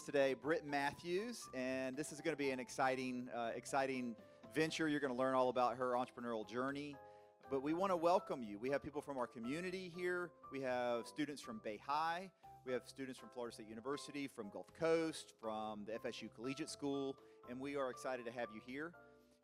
today, Britt Matthews, and this is going to be an exciting venture. You're going to learn all about her entrepreneurial journey, but we want to welcome you. We have people from our community here. We have students from Bay High. We have students from Florida State University, from Gulf Coast, from the FSU Collegiate School, and we are excited to have you here.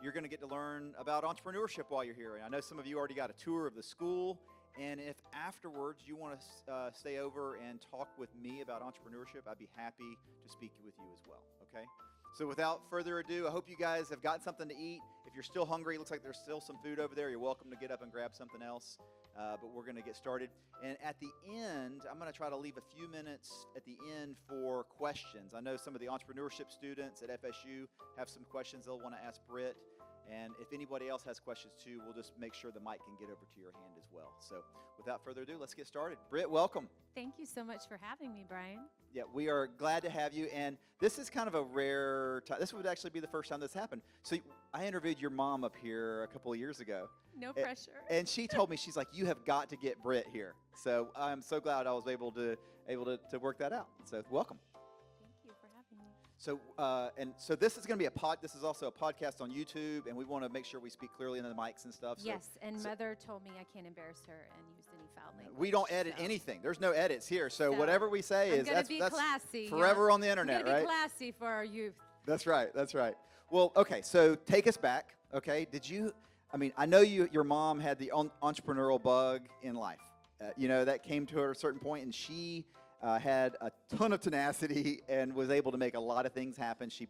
You're going to get to learn about entrepreneurship while you're here. And I know some of you already got a tour of the school, and if afterwards you want to stay over and talk with me about entrepreneurship, I'd be happy to speak with you as well, okay? So without further ado, I hope you guys have gotten something to eat. If you're still hungry, it looks like there's still some food over there. You're welcome to get up and grab something else. But we're going to get started. And at the end, I'm going to try to leave a few minutes at the end for questions. I know some of the entrepreneurship students at FSU have some questions they'll want to ask Britt. And if anybody else has questions too, we'll just make sure the mic can get over to your hand as well. So without further ado, let's get started. Britt, welcome. Thank you so much for having me, Brian. Yeah, we are glad to have you. And this is kind of a rare time. This would actually be the first time this happened. So I interviewed your mom up here a couple of years ago. No pressure. And she told me, she's like, you have got to get Britt here. So I'm so glad I was able to work that out. So welcome. Thank you for having me. So this is going to be this is also a podcast on YouTube, and we want to make sure we speak clearly into the mics and stuff. Yes, and Mother told me I can't embarrass her and use any foul language. We don't edit anything. There's no edits here. So whatever we say that's classy, forever on the internet, right? Be classy for our youth. That's right. That's right. Well, okay. So take us back. Okay. I know your mom had the entrepreneurial bug in life. That came to her at a certain point, and she had a ton of tenacity and was able to make a lot of things happen. She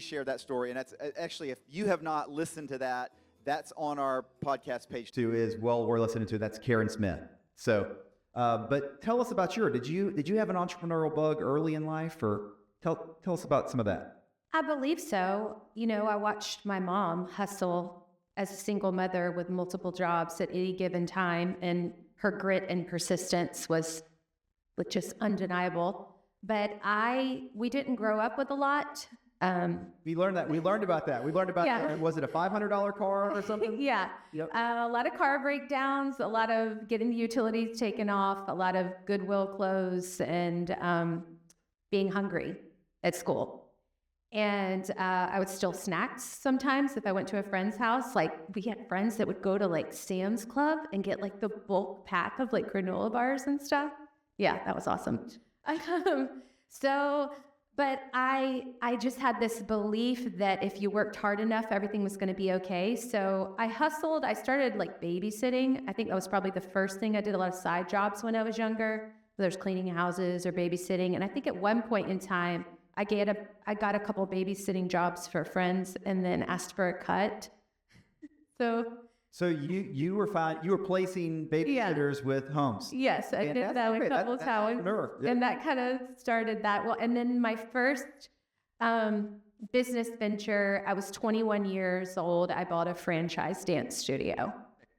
shared that story, and that's actually, if you have not listened to that, that's on our podcast page too. Is well worth listening to. That's Karen Smith. So, but tell us about did you have an entrepreneurial bug early in life, or tell us about some of that? I believe so. I watched my mom hustle as a single mother with multiple jobs at any given time, and her grit and persistence was just undeniable. But we didn't grow up with a lot. We learned that. We learned about that. Was it a $500 car or something? Yeah. Yep. A lot of car breakdowns, a lot of getting the utilities taken off, a lot of Goodwill clothes, and being hungry at school. And I would steal snacks sometimes if I went to a friend's house. Like, we had friends that would go to Sam's Club and get the bulk pack of granola bars and stuff. Yeah, that was awesome. But I just had this belief that if you worked hard enough, everything was going to be okay. So I hustled. I started babysitting. I think that was probably the first thing. I did a lot of side jobs when I was younger, whether it's cleaning houses or babysitting. And I think at one point in time, I got a couple babysitting jobs for friends and then asked for a cut. So you were fine. You were placing babysitters with homes. Yes, I did that with a couple times. Yeah. And that kind of started that. Well, and then my first business venture, I was 21 years old. I bought a franchise dance studio.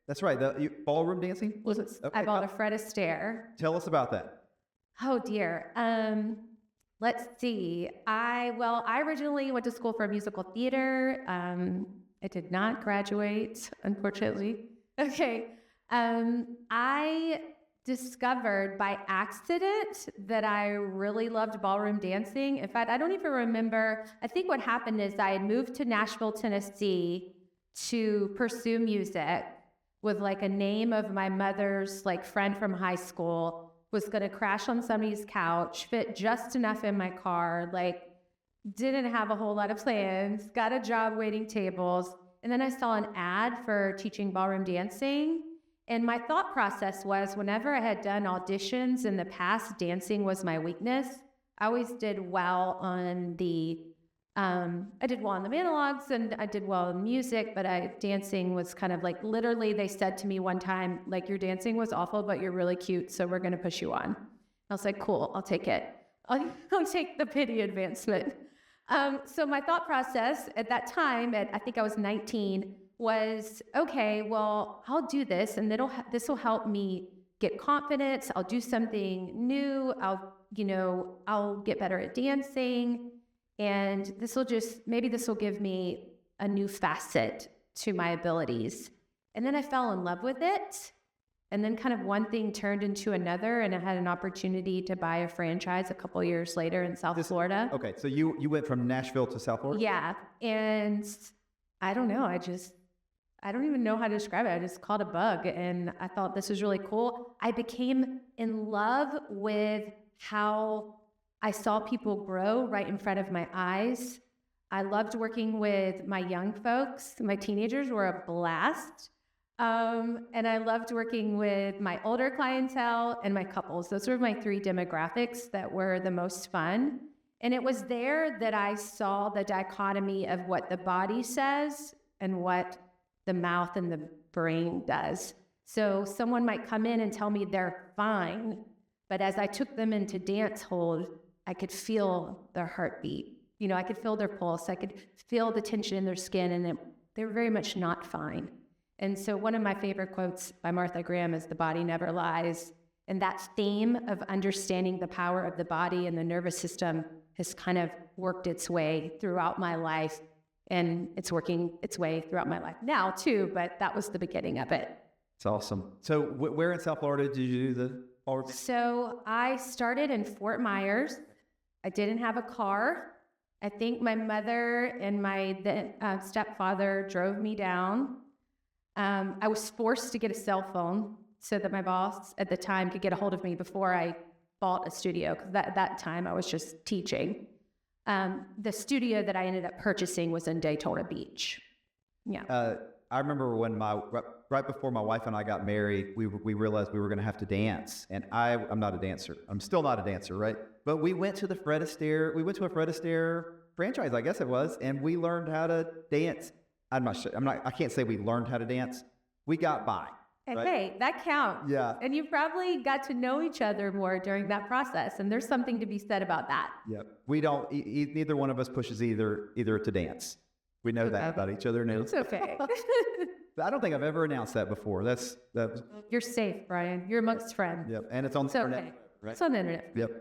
That's right. The ballroom dancing? Was it? Okay. I bought a Fred Astaire. Tell us about that. Oh, dear. Let's see. I originally went to school for musical theater. I did not graduate, unfortunately. Okay. I discovered by accident that I really loved ballroom dancing. In fact, I don't even remember. I think what happened is I had moved to Nashville, Tennessee to pursue music with a name of my mother's friend from high school. Was going to crash on somebody's couch, fit just enough in my car, didn't have a whole lot of plans, got a job waiting tables. And then I saw an ad for teaching ballroom dancing. And my thought process was, whenever I had done auditions in the past, dancing was my weakness. I always did well on the analogs, and I did well in music, but dancing was kind of literally they said to me one time, your dancing was awful, but you're really cute, so we're going to push you on. I was like, cool, I'll take it. I'll take the pity advancement. So my thought process at that time, I think I was 19, was, okay, well, I'll do this, and this will help me get confidence. I'll do something new. I'll get better at dancing. And this will give me a new facet to my abilities. And then I fell in love with it. And then kind of one thing turned into another, and I had an opportunity to buy a franchise a couple years later in South Florida. Okay, so you went from Nashville to South Florida? Yeah, and I don't know, I don't even know how to describe it. I just caught a bug, and I thought this was really cool. I became in love with how I saw people grow right in front of my eyes. I loved working with my young folks. My teenagers were a blast. And I loved working with my older clientele and my couples. Those were my 3 demographics that were the most fun. And it was there that I saw the dichotomy of what the body says and what the mouth and the brain does. So someone might come in and tell me they're fine, but as I took them into dance hold, I could feel their heartbeat. You know, I could feel their pulse. I could feel the tension in their skin, and they were very much not fine. And so one of my favorite quotes by Martha Graham is, "The body never lies." And that theme of understanding the power of the body and the nervous system has kind of worked its way throughout my life. And it's working its way throughout my life now too, but that was the beginning of it. It's awesome. So where in South Florida did you do the all? So I started in Fort Myers. I didn't have a car. I think my mother and my stepfather drove me down. I was forced to get a cell phone so that my boss at the time could get a hold of me before I bought a studio, because at that time I was just teaching. The studio that I ended up purchasing was in Daytona Beach. Yeah. I remember when right before my wife and I got married, we realized we were going to have to dance, and I'm not a dancer. I'm still not a dancer, right? But we went to the Fred Astaire. We went to a Fred Astaire franchise, I guess it was, and we learned how to dance. I can't say we learned how to dance. We got by. And right? hey, that counts. Yeah. And you probably got to know each other more during that process, and there's something to be said about that. Yep. We don't. Neither one of us pushes either to dance. We know that about each other now. It's okay. But I don't think I've ever announced that before. That's You're safe, Brian. You're amongst friends. Yep. And it's on the internet. Okay. Right? It's on the internet. Yep.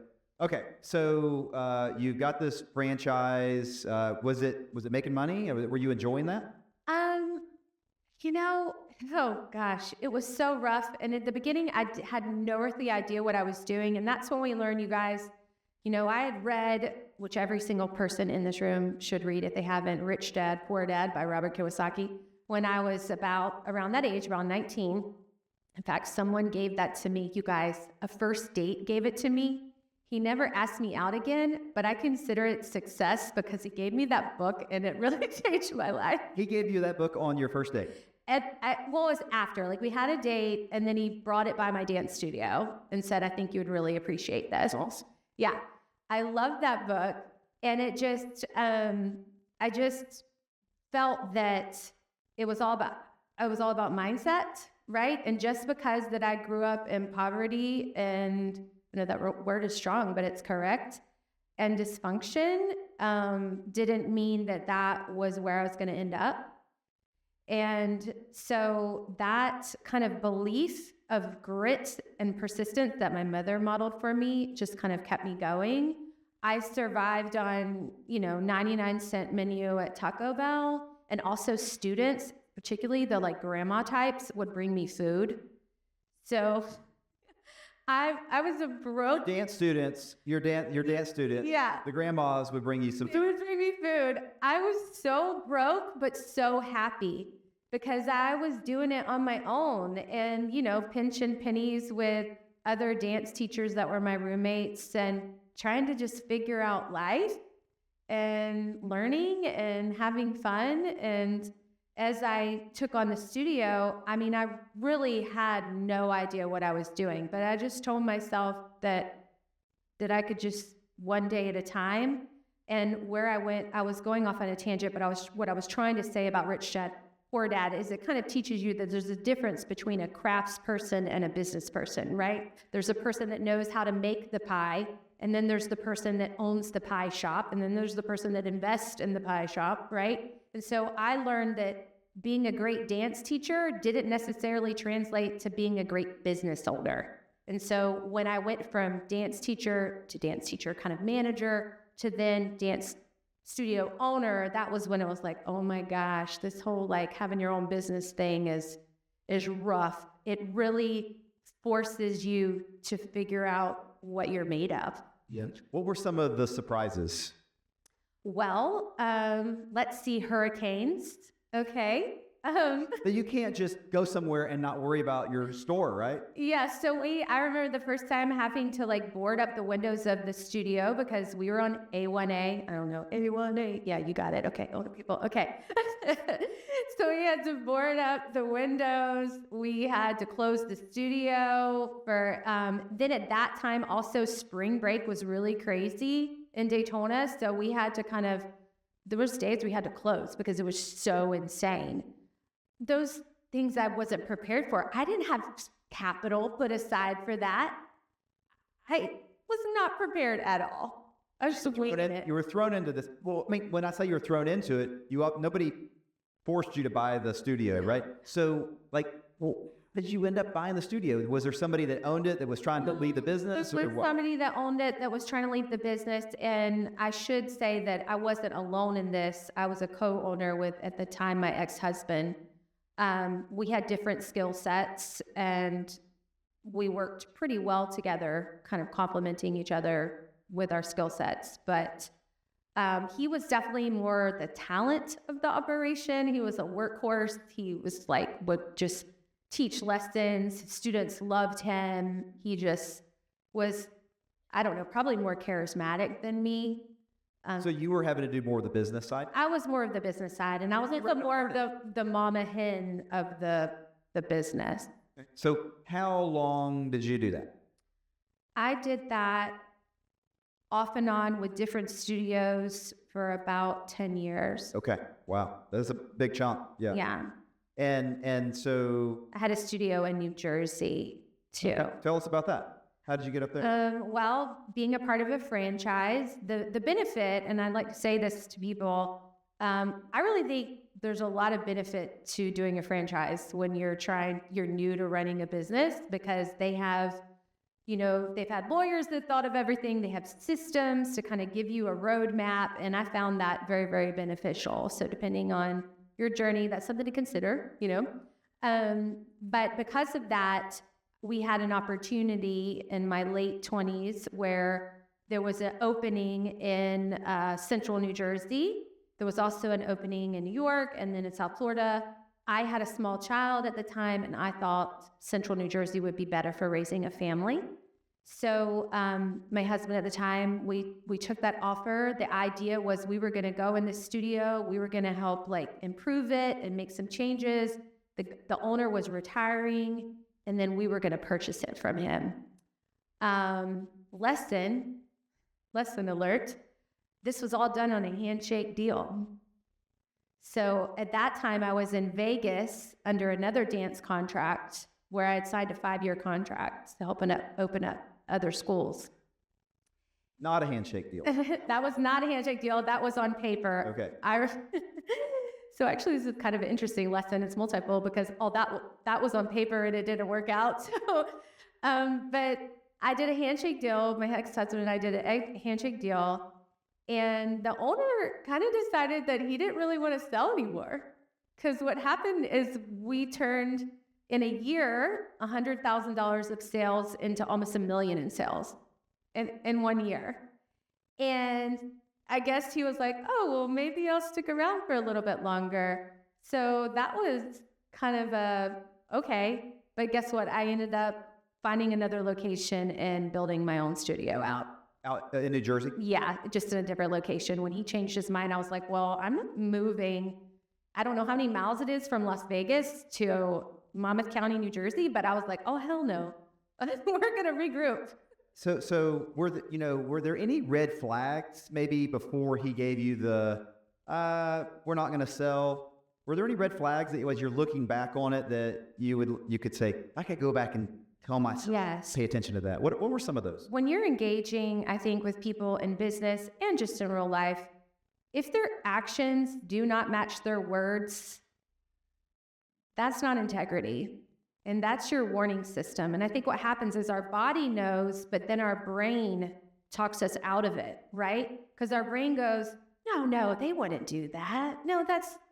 Okay. So you got this franchise. Was it making money? Were you enjoying that? Oh gosh, it was so rough. And at the beginning, I had no earthly idea what I was doing. And that's when we learn, you guys, I had read, which every single person in this room should read if they haven't, Rich Dad, Poor Dad by Robert Kiyosaki, when I was around that age, around 19. In fact, someone gave that to me, you guys. A first date gave it to me. He never asked me out again, but I consider it success because he gave me that book and it really changed my life. He gave you that book on your first date? Well, it was after. Like, we had a date, and then he brought it by my dance studio and said, "I think you would really appreciate this." That's awesome. Yeah. I love that book. And it just, I just felt that it was all about mindset, right? And just because that I grew up in poverty, and that word is strong, but it's correct, and dysfunction, didn't mean that was where I was going to end up. And so that kind of belief of grit and persistence that my mother modeled for me just kind of kept me going. I survived on, 99-cent menu at Taco Bell, and also students, particularly the grandma types, would bring me food. So I was a broke dance students. Your dance students. Yeah. The grandmas would bring you some food. They would bring me food. I was so broke, but so happy because I was doing it on my own, and pinching pennies with other dance teachers that were my roommates, and trying to just figure out life and learning and having fun. And as I took on the studio, I really had no idea what I was doing, but I just told myself that I could just one day at a time. And where I went, I was going off on a tangent, but what I was trying to say about Rich Dad, Poor Dad is it kind of teaches you that there's a difference between a crafts person and a business person, right? There's a person that knows how to make the pie, and then there's the person that owns the pie shop, and then there's the person that invests in the pie shop, right? And so I learned that being a great dance teacher didn't necessarily translate to being a great business owner. And so when I went from dance teacher to dance teacher kind of manager to then dance studio owner, that was when it was like, oh my gosh, this whole having your own business thing is rough. It really forces you to figure out what you're made of. Yeah. What were some of the surprises? Well, let's see, hurricanes. Okay. But you can't just go somewhere and not worry about your store, right? Yeah, so I remember the first time having to like board up the windows of the studio because we were on A1A. I don't know, A1A. Yeah, you got it. Okay, older people. Okay. So we had to board up the windows. We had to close the studio for, then at that time also spring break was really crazy in Daytona. So we had to there was days we had to close because it was so insane. Those things I wasn't prepared for. I didn't have capital put aside for that. I was not prepared at all. I was just waiting it. You were thrown into this. Well, I mean, when I say you were thrown into it, nobody forced you to buy the studio, right? So, like, well, did you end up buying the studio? Was there somebody that owned it that was trying to lead the business? There was somebody that owned it that was trying to lead the business. And I should say that I wasn't alone in this. I was a co-owner with, at the time, my ex-husband. We had different skill sets and we worked pretty well together, kind of complementing each other with our skill sets. But he was definitely more the talent of the operation. He was a workhorse. He was would just teach lessons. Students loved him. He just was, I don't know, probably more charismatic than me. So you were having to do more of the business side? I was more of the business side, and I was more of the mama hen of the business. So how long did you do that? I did that off and on with different studios for about 10 years. Okay. Wow. That's a big chunk. Yeah. Yeah. And so I had a studio in New Jersey too. Okay. Tell us about that. How did you get up there? Well, being a part of a franchise, the benefit, and I'd like to say this to people, I really think there's a lot of benefit to doing a franchise when you're new to running a business, because they have, they've had lawyers that thought of everything. They have systems to kind of give you a roadmap. And I found that very, very beneficial. So depending on your journey, that's something to consider, but because of that, we had an opportunity in my late 20s where there was an opening in central New Jersey. There was also an opening in New York and then in South Florida. I had a small child at the time, and I thought central New Jersey would be better for raising a family. So my husband at the time, we took that offer. The idea was we were going to go in the studio. We were going to help improve it and make some changes. The owner was retiring, and then we were going to purchase it from him. Lesson alert. This was all done on a handshake deal. So at that time, I was in Vegas under another dance contract where I had signed a 5-year contract to open up other schools. Not a handshake deal. That was not a handshake deal. That was on paper. Okay. So actually, this is kind of an interesting lesson. It's multiple because that was on paper and it didn't work out. So, but I did a handshake deal. My ex-husband and I did a handshake deal. And the owner kind of decided that he didn't really want to sell anymore. Because what happened is we turned, in a year, $100,000 of sales into almost $1 million in sales in 1 year. And I guess he was like, oh, well, maybe I'll stick around for a little bit longer. So that was kind of okay. But guess what? I ended up finding another location and building my own studio out. Out in New Jersey? Yeah, just in a different location. When he changed his mind, I was like, well, I'm not moving. I don't know how many miles it is from Las Vegas to Monmouth County, New Jersey, but I was like, oh, hell no. We're going to regroup. So were there any red flags maybe before he gave you the, we're not going to sell? Were there any red flags that as you're looking back on it that you could say, I could go back and tell myself, yes, pay attention to that? What were some of those? When you're engaging, I think, with people in business and just in real life, if their actions do not match their words, that's not integrity. And that's your warning system. And I think what happens is our body knows, but then our brain talks us out of it, right? Because our brain goes, no, they wouldn't do that. No,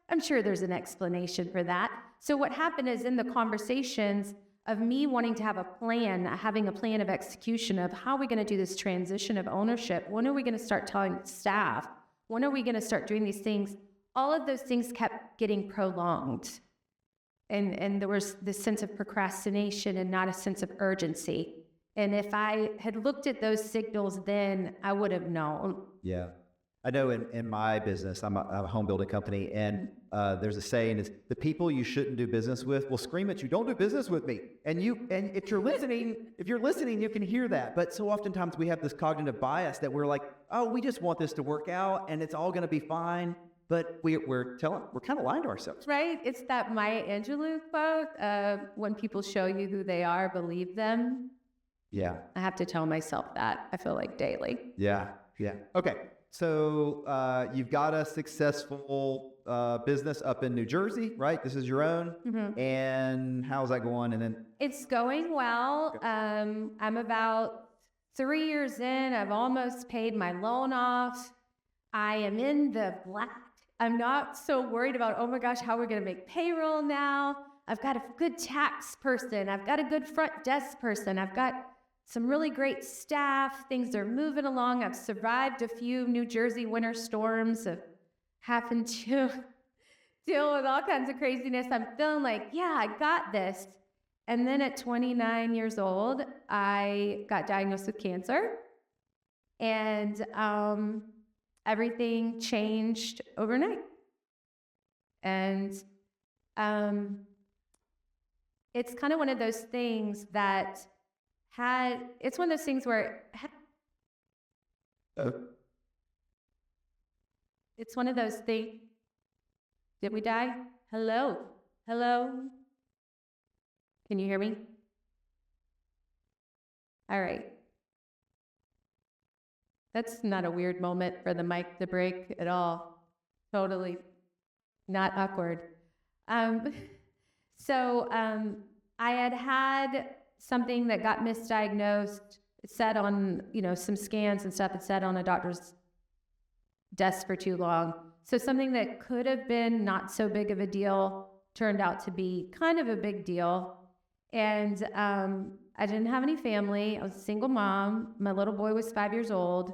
I'm sure there's an explanation for that. So what happened is in the conversations, of me wanting to have a plan, having a plan of execution of how are we going to do this transition of ownership? When are we going to start telling staff? When are we going to start doing these things? All of those things kept getting prolonged. And there was this sense of procrastination and not a sense of urgency. And if I had looked at those signals then, I would have known. Yeah. I know in my business, I'm a home building company, and there's a saying is the people you shouldn't do business with will scream at you, don't do business with me. And if you're listening, you can hear that. But so oftentimes we have this cognitive bias that we're like, oh, we just want this to work out and it's all going to be fine. But we're kind of lying to ourselves. Right? It's that Maya Angelou quote, when people show you who they are, believe them. Yeah. I have to tell myself that, I feel like daily. Yeah. Okay. So you've got a successful business up in New Jersey, right? This is your own. Mm-hmm. And how's that going? And then it's going well. Okay. I'm about 3 years in. I've almost paid my loan off. I am in the black. I'm not so worried about, oh my gosh, how we're going to make payroll now. I've got a good tax person. I've got a good front desk person. I've got some really great staff. Things are moving along. I've survived a few New Jersey winter storms of having to deal with all kinds of craziness. I'm feeling like, yeah, I got this. And then at 29 years old, I got diagnosed with cancer. And everything changed overnight. And it's kind of one of those things that it's one of those things where it's one of those things. Did we die? Hello? Can you hear me? All right. That's not a weird moment for the mic to break at all. Totally not awkward. So I had something that got misdiagnosed. It said on, some scans and stuff, it said on a doctor's desk for too long. So something that could have been not so big of a deal turned out to be kind of a big deal. And I didn't have any family. I was a single mom. My little boy was 5 years old.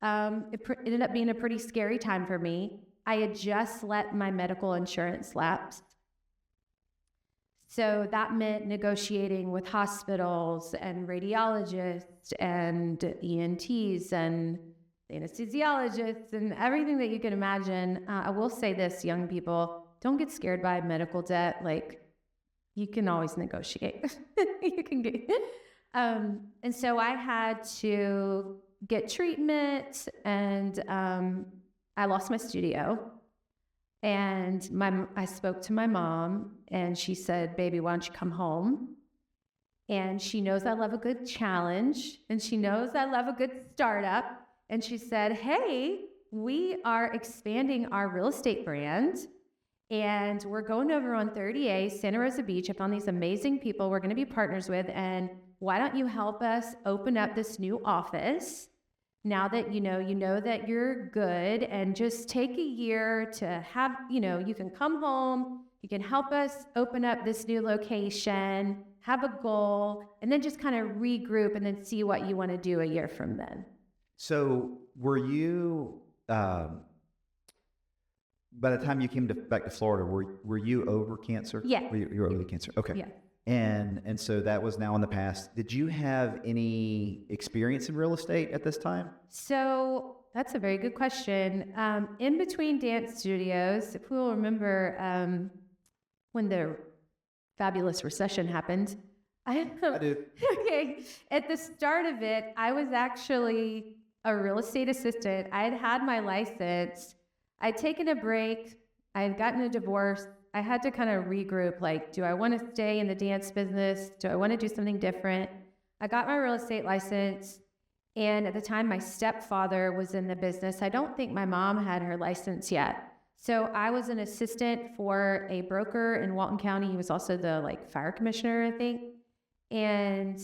It ended up being a pretty scary time for me. I had just let my medical insurance lapse. So that meant negotiating with hospitals and radiologists and ENTs and anesthesiologists and everything that you can imagine. I will say this, young people, don't get scared by medical debt. Like, you can always negotiate. You can get, and so I had to get treatment, and I lost my studio. And I spoke to my mom, and she said, baby, why don't you come home? And she knows I love a good challenge, and she knows I love a good startup. And she said, hey, we are expanding our real estate brand, and we're going over on 30A, Santa Rosa Beach. I found these amazing people we're going to be partners with, and why don't you help us open up this new office now that you know that you're good, and just take a year to have, you can come home, you can help us open up this new location, have a goal, and then just kind of regroup and then see what you want to do a year from then. So were you, by the time you came back to Florida, were you over cancer? Yeah. You were over the cancer. Okay. Yeah. And so that was now in the past. Did you have any experience in real estate at this time? So that's a very good question. In between dance studios, if we'll remember when the fabulous recession happened. I do. Okay. At the start of it, I was actually a real estate assistant. I had my license. I'd taken a break. I had gotten a divorce. I had to kind of regroup, like, do I want to stay in the dance business? Do I want to do something different? I got my real estate license, and at the time, my stepfather was in the business. I don't think my mom had her license yet. So I was an assistant for a broker in Walton County. He was also the fire commissioner, I think. And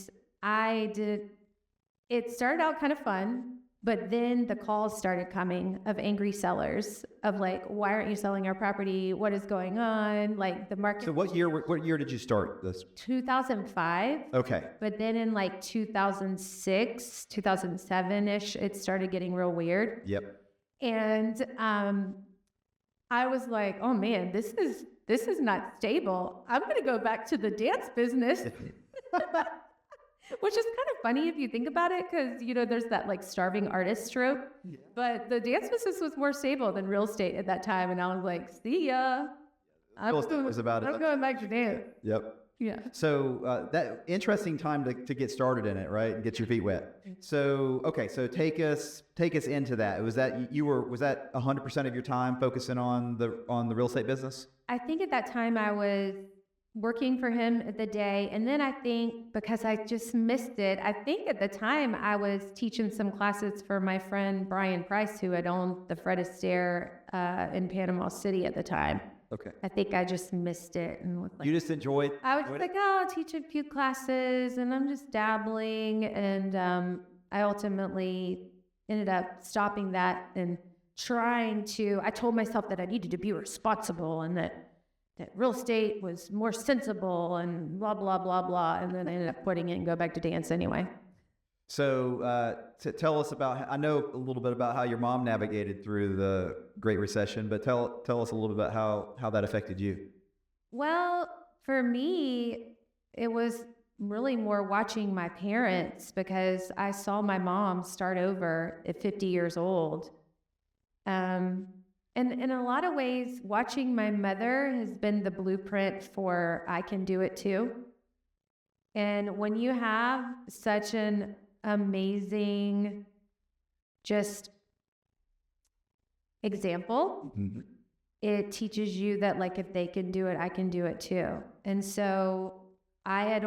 it started out kind of fun. But then the calls started coming of angry sellers of like, why aren't you selling our property? What is going on? Like the market. So what year did you start this? 2005. Okay. But then in like 2006, 2007-ish, it started getting real weird. Yep. And I was like, oh man, this is not stable. I'm going to go back to the dance business. Which is kind of funny if you think about it, because, you know, there's that like starving artist trope. Yeah. But the dance business was more stable than real estate at that time. And I was like, see ya. I'm going back to dance. Yep. Yeah. So that interesting time to get started in it, right? And get your feet wet. So, okay. So take us into that. Was that 100% of your time focusing on the real estate business? I think at that time I was working for him at the day. And then I think because I just missed it, I think at the time I was teaching some classes for my friend Brian Price, who had owned the Fred Astaire in Panama City at the time. Okay. I think I just missed it. And was like, you just enjoyed I was like, oh, I'll teach a few classes and I'm just dabbling. And I ultimately ended up stopping that and I told myself that I needed to be responsible and that real estate was more sensible and blah, blah, blah, blah. And then I ended up quitting it and go back to dance anyway. So tell us I know a little bit about how your mom navigated through the Great Recession, but tell us a little bit how that affected you. Well, for me, it was really more watching my parents, because I saw my mom start over at 50 years old. And in a lot of ways, watching my mother has been the blueprint for I can do it too. And when you have such an amazing just example, mm-hmm. It teaches you that like if they can do it, I can do it too. And so I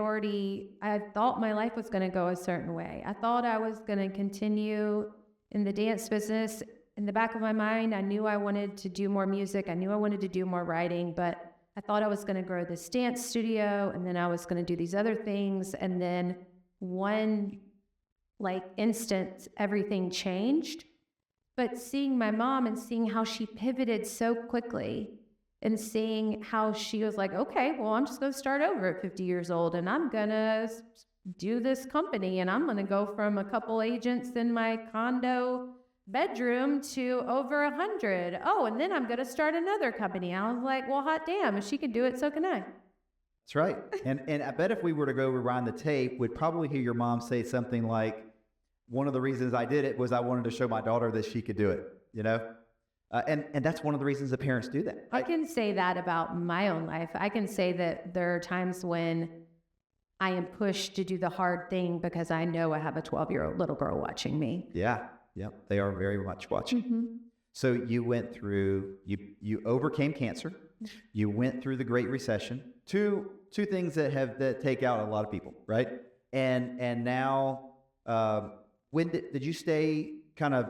thought my life was going to go a certain way. I thought I was going to continue in the dance business. In the back of my mind, I knew I wanted to do more music. I knew I wanted to do more writing, but I thought I was going to grow this dance studio, and then I was going to do these other things. And then one instant, everything changed. But seeing my mom and seeing how she pivoted so quickly and seeing how she was like, okay, well, I'm just going to start over at 50 years old and I'm going to do this company and I'm going to go from a couple agents in my condo bedroom to over 100. Oh, and then I'm going to start another company. I was like, well, hot damn, if she can do it, so can I. That's right. And I bet if we were to go rewind the tape, we'd probably hear your mom say something like, one of the reasons I did it was I wanted to show my daughter that she could do it, you know? And that's one of the reasons that parents do that. I can say that about my own life. I can say that there are times when I am pushed to do the hard thing because I know I have a 12-year-old little girl watching me. Yeah. Yep, they are very much watching. Mm-hmm. So you went through, you overcame cancer, you went through the Great Recession, two things that take out a lot of people, right? And now, when did you stay kind of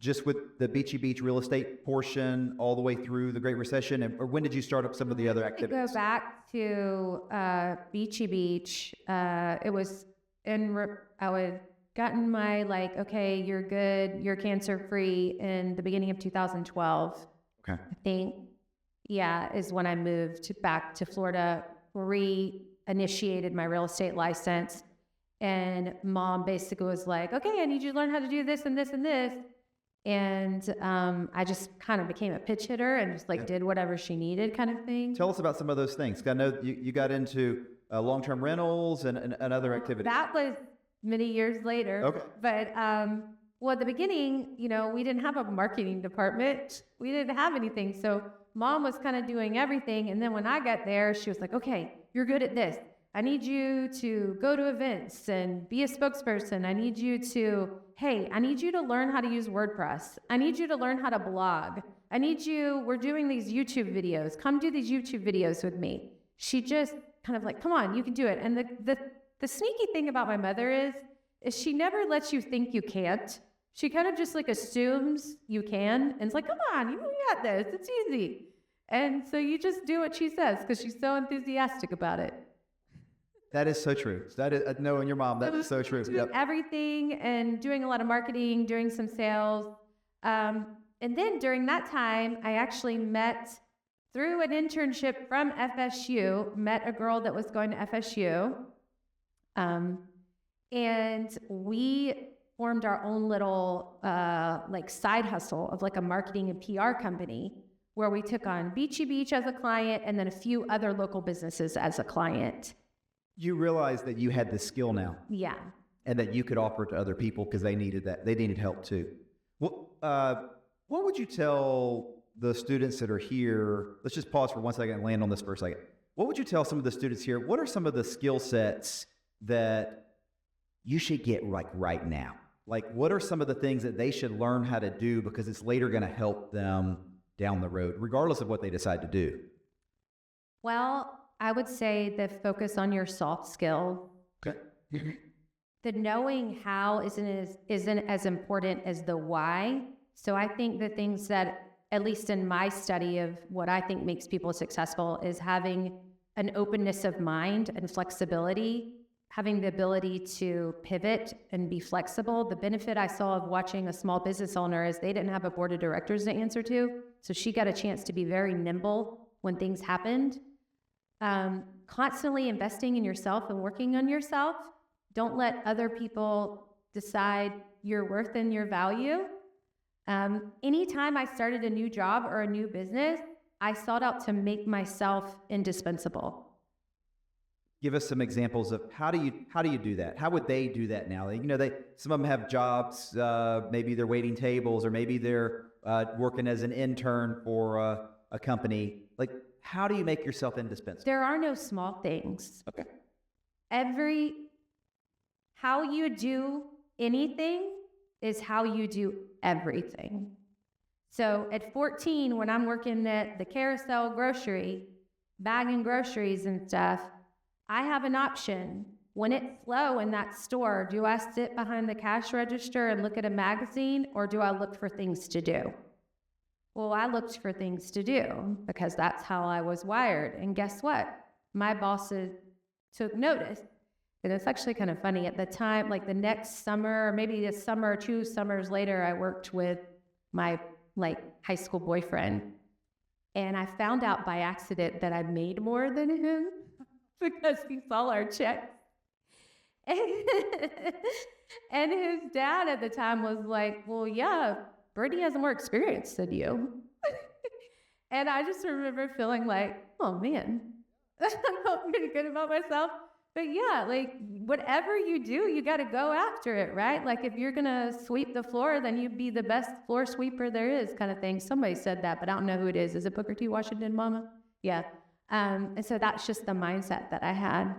just with the Beachy Beach real estate portion all the way through the Great Recession, or when did you start up some of the other activities? To go back to Beachy Beach, it was I would gotten my okay, you're good, you're cancer-free in the beginning of 2012. Okay. I think, is when I moved back to Florida, reinitiated my real estate license. And mom basically was like, okay, I need you to learn how to do this and this and this. And I just kind of became a pitch hitter and just did whatever she needed kind of thing. Tell us about some of those things. I know you got into long-term rentals and other activities. That was many years later. Okay. But, at the beginning, we didn't have a marketing department. We didn't have anything. So mom was kind of doing everything. And then when I got there, she was like, okay, you're good at this. I need you to go to events and be a spokesperson. I need you to learn how to use WordPress. I need you to learn how to blog. We're doing these YouTube videos. Come do these YouTube videos with me. She just kind of come on, you can do it. And the sneaky thing about my mother is she never lets you think you can't. She kind of just assumes you can. And it's like, come on, you got this. It's easy. And so you just do what she says because she's so enthusiastic about it. That is so true. That is knowing your mom. That is so true. Doing everything and doing a lot of marketing, doing some sales. And then during that time, I actually met through an internship from FSU, met a girl that was going to FSU. And we formed our own little like side hustle of like a marketing and PR company where we took on Beachy Beach as a client and then a few other local businesses as a client. You realize that you had the skill now. Yeah. And that you could offer it to other people because they needed that. They needed help too. Well, what would you tell the students that are here? Let's just pause for 1 second and land on this for a second. What would you tell some of the students here? What are some of the skill sets that you should get right now? Like, what are some of the things that they should learn how to do because it's later going to help them down the road, regardless of what they decide to do? Well, I would say the focus on your soft skill. Okay. The knowing how isn't as important as the why. So I think the things that, at least in my study of what I think makes people successful, is having an openness of mind and flexibility, having the ability to pivot and be flexible. The benefit I saw of watching a small business owner is they didn't have a board of directors to answer to. So she got a chance to be very nimble when things happened. Constantly investing in yourself and working on yourself. Don't let other people decide your worth and your value. Anytime I started a new job or a new business, I sought out to make myself indispensable. Give us some examples of how do you do that? How would they do that now? Some of them have jobs, maybe they're waiting tables, or maybe they're working as an intern for a company. Like, how do you make yourself indispensable? There are no small things. Okay. How you do anything is how you do everything. So at 14, when I'm working at the carousel grocery, bagging groceries and stuff, I have an option. When it's slow in that store, do I sit behind the cash register and look at a magazine, or do I look for things to do? Well, I looked for things to do because that's how I was wired. And guess what? My bosses took notice. And it's actually kind of funny. At the time, like the next summer, or maybe a summer or 2 summers later, I worked with my high school boyfriend. And I found out by accident that I made more than him because he saw our checks. And his dad at the time was like, well, yeah, Brittany has more experience than you. And I just remember feeling like, oh man, I felt pretty good about myself. But yeah, like whatever you do, you got to go after it, right? Like if you're going to sweep the floor, then you be the best floor sweeper there is, kind of thing. Somebody said that, but I don't know who it is. Is it Booker T. Washington, Mama? Yeah. And so that's just the mindset that I had.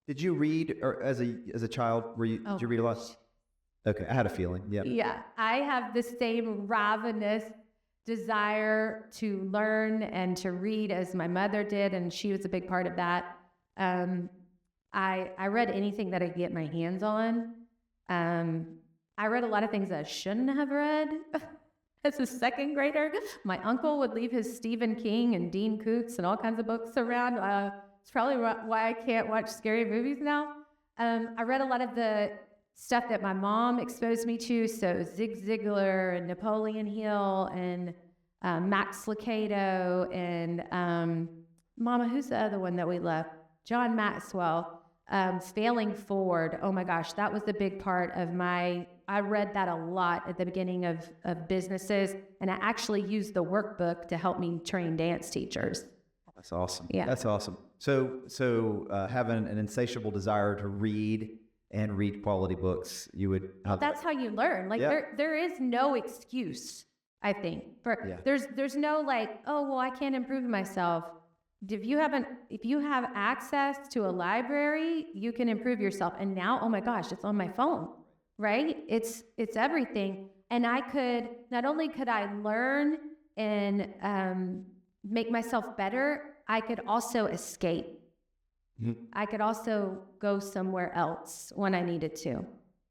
Did you read, or as a child, did you read a lot? Okay, I had a feeling. Yeah. Yeah, I have the same ravenous desire to learn and to read as my mother did, and she was a big part of that. I read anything that I could get my hands on. I read a lot of things that I shouldn't have read. As a second grader, my uncle would leave his Stephen King and Dean Koontz and all kinds of books around. It's probably why I can't watch scary movies now. I read a lot of the stuff that my mom exposed me to, so Zig Ziglar and Napoleon Hill and Max Lucado and Mama, who's the other one that we love? John Maxwell. Failing Forward. Oh my gosh, that was the big part of I read that a lot at the beginning of businesses, and I actually used the workbook to help me train dance teachers. That's awesome. Yeah. That's awesome. So having an insatiable desire to read and read quality books, you would... That's how you learn. Like there is no excuse, I think. There's no like, oh, well, I can't improve myself. If you have access to a library, you can improve yourself. And now, oh my gosh, it's on my phone, right? It's everything. And not only could I learn and make myself better, I could also escape. Mm-hmm. I could also go somewhere else when I needed to.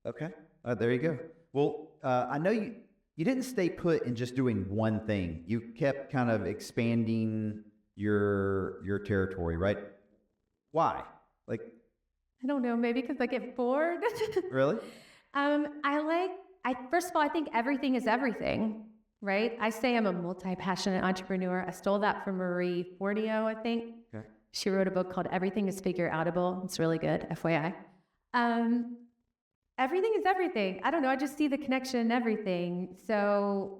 Okay, there you go. Well, I know you didn't stay put in just doing one thing. You kept kind of expanding your territory, right? Why? Like, I don't know, maybe because I get bored. Really? First of all, I think everything is everything, right? I say I'm a multi-passionate entrepreneur. I stole that from Marie Forleo, I think. Okay. She wrote a book called Everything is Figure-Outable. It's really good, FYI. Everything is everything. I don't know, I just see the connection in everything. So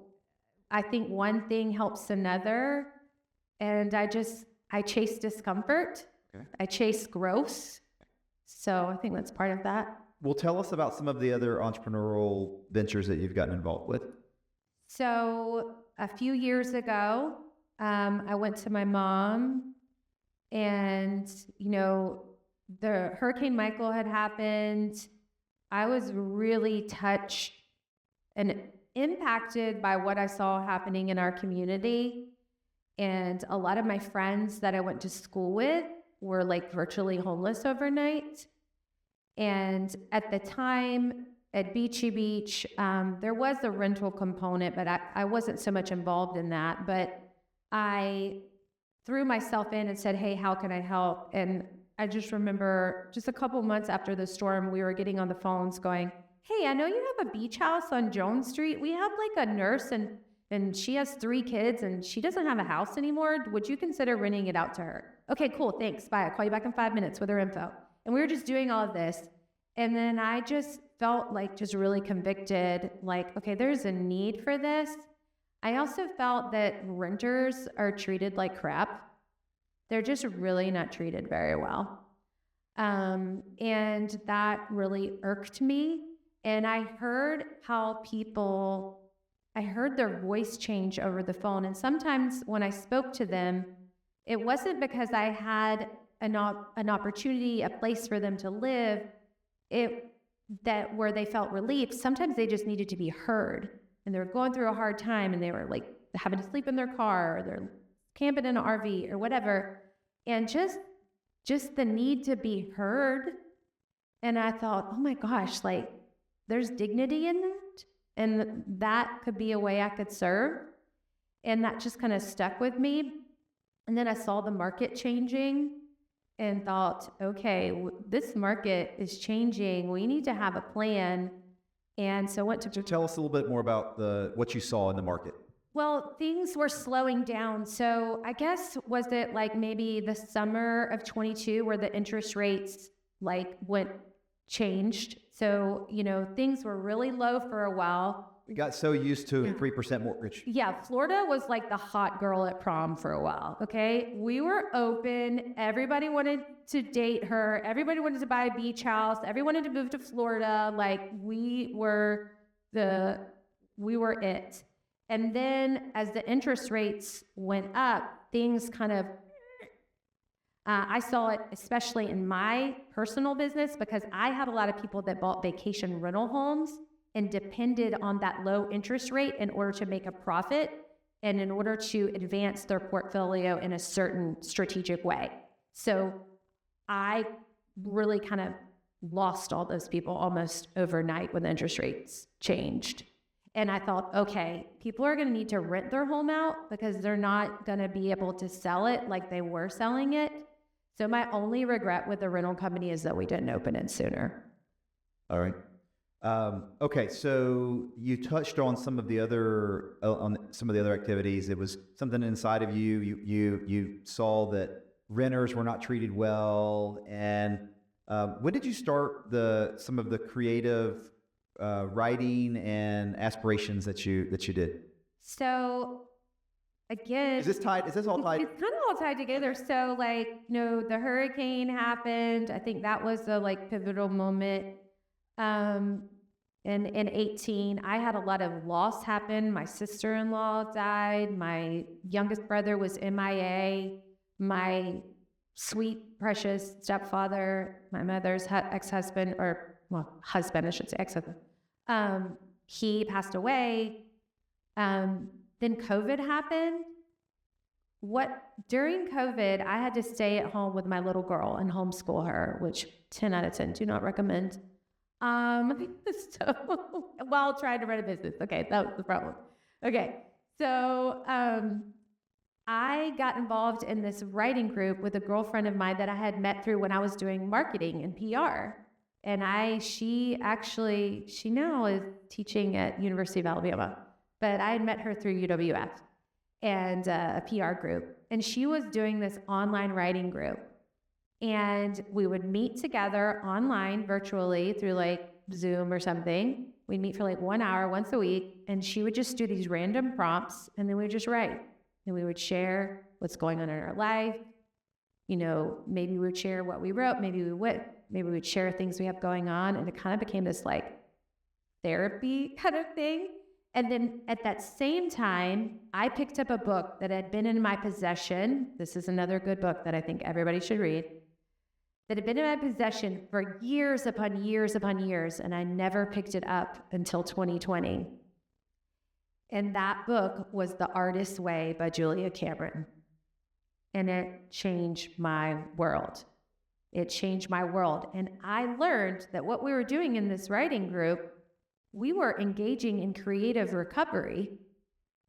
I think one thing helps another, and I chase discomfort. Okay. I chase growth. So I think that's part of that. Well, tell us about some of the other entrepreneurial ventures that you've gotten involved with. So a few years ago, I went to my mom, and, the Hurricane Michael had happened. I was really touched and impacted by what I saw happening in our community. And a lot of my friends that I went to school with were like virtually homeless overnight. And at the time at Beachy Beach, there was a rental component, but I wasn't so much involved in that. But I threw myself in and said, hey, how can I help? And I just remember just a couple months after the storm, we were getting on the phones going, hey, I know you have a beach house on Jones Street. We have like a nurse and she has 3 kids and she doesn't have a house anymore. Would you consider renting it out to her? Okay, cool, thanks, bye. I'll call you back in 5 minutes with her info. And we were just doing all of this. And then I just felt like just really convicted, like, okay, there's a need for this. I also felt that renters are treated like crap. They're just really not treated very well. And that really irked me. And I heard their voice change over the phone. And sometimes when I spoke to them, it wasn't because I had an opportunity, a place for them to live, where they felt relief. Sometimes they just needed to be heard. And they were going through a hard time, and they were like having to sleep in their car, or they're camping in an RV or whatever. And just the need to be heard. And I thought, oh my gosh, like there's dignity in that. And that could be a way I could serve. And that just kind of stuck with me. And then I saw the market changing and thought, okay, this market is changing. We need to have a plan. And so went to Tell us a little bit more about what you saw in the market. Well, things were slowing down. So I guess, was it like maybe the summer of 22 where the interest rates changed? So, things were really low for a while. We got so used to a 3% mortgage. Yeah, Florida was like the hot girl at prom for a while, okay? We were open. Everybody wanted to date her. Everybody wanted to buy a beach house. Everyone wanted to move to Florida. Like, we were it. And then as the interest rates went up, things kind of, I saw it especially in my personal business, because I had a lot of people that bought vacation rental homes and depended on that low interest rate in order to make a profit and in order to advance their portfolio in a certain strategic way. So I really kind of lost all those people almost overnight when the interest rates changed. And I thought, okay, people are going to need to rent their home out because they're not going to be able to sell it like they were selling it. So my only regret with the rental company is that we didn't open it sooner. All right. Okay, so you touched on some of the other activities. It was something inside of you. You saw that renters were not treated well. And when did you start some of the creative writing and aspirations that you did? So again, is this all tied? It's kind of all tied together. So the hurricane happened. I think that was the pivotal moment. In 18, I had a lot of loss happen. My sister-in-law died. My youngest brother was MIA. My sweet, precious stepfather, my mother's ex-husband, husband, I should say, ex-husband, he passed away. Then COVID happened. During COVID, I had to stay at home with my little girl and homeschool her, which 10 out of 10 do not recommend. While trying to run a business. Okay, that was the problem. Okay, so I got involved in this writing group with a girlfriend of mine that I had met through when I was doing marketing and PR. And she now is teaching at University of Alabama, but I had met her through UWF and a PR group. And she was doing this online writing group. And we would meet together online, virtually, through like Zoom or something. We'd meet for like 1 hour once a week, and she would just do these random prompts, and then we'd just write. And we would share what's going on in our life. You know, maybe we would share what we wrote, maybe we would share things we have going on, and it kind of became this like therapy kind of thing. And then at that same time, I picked up a book that had been in my possession. This is another good book that I think everybody should read. That had been in my possession for years upon years upon years, and I never picked it up until 2020. And that book was The Artist's Way by Julia Cameron. And it changed my world. It changed my world. And I learned that what we were doing in this writing group, we were engaging in creative recovery.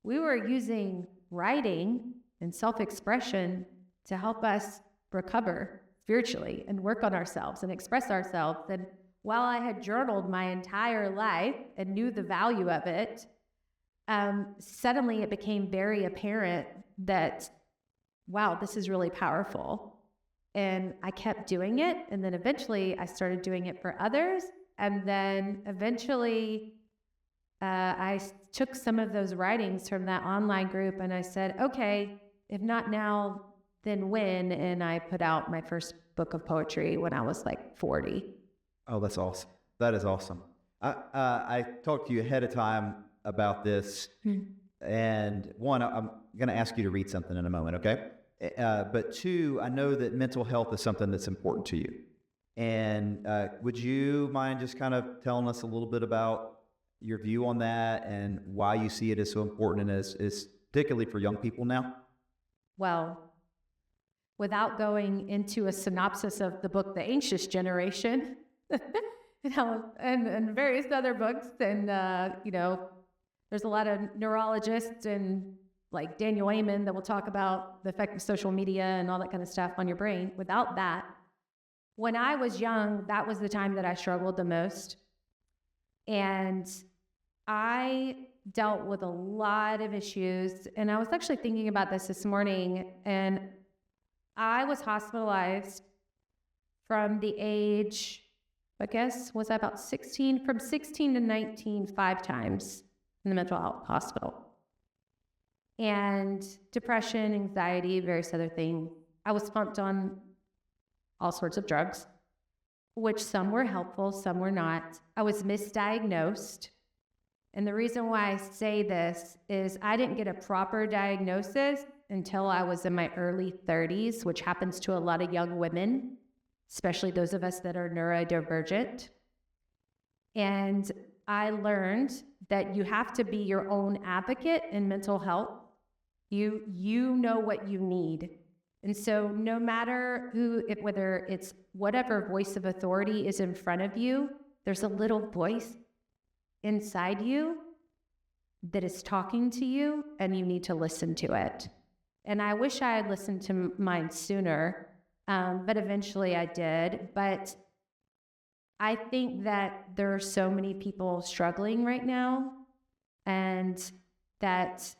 We were using writing and self-expression to help us recover spiritually and work on ourselves and express ourselves. And while I had journaled my entire life and knew the value of it, suddenly it became very apparent that, wow, this is really powerful. And I kept doing it. And then eventually I started doing it for others. And then eventually I took some of those writings from that online group and I said, okay, if not now, then when? And I put out my first book of poetry when I was like 40. Oh, that's awesome. That is awesome. I talked to you ahead of time about this. And one, I'm going to ask you to read something in a moment, okay? But two, I know that mental health is something that's important to you. And would you mind just kind of telling us a little bit about your view on that and why you see it as so important and as particularly for young people now? Well, without going into a synopsis of the book, The Anxious Generation, and various other books, and, there's a lot of neurologists and like Daniel Amen that will talk about the effect of social media and all that kind of stuff on your brain. Without that, when I was young, that was the time that I struggled the most. And I dealt with a lot of issues. And I was actually thinking about this morning, and I was hospitalized from the age, I guess, was I about 16? From 16 to 19, 5 times in the mental health hospital. And depression, anxiety, various other things. I was pumped on all sorts of drugs, which some were helpful, some were not. I was misdiagnosed. And the reason why I say this is I didn't get a proper diagnosis until I was in my early 30s, which happens to a lot of young women, especially those of us that are neurodivergent. And I learned that you have to be your own advocate in mental health. You know what you need. And so no matter whether it's whatever voice of authority is in front of you, there's a little voice inside you that is talking to you, and you need to listen to it. And I wish I had listened to mine sooner, but eventually I did. But I think that there are so many people struggling right now, and that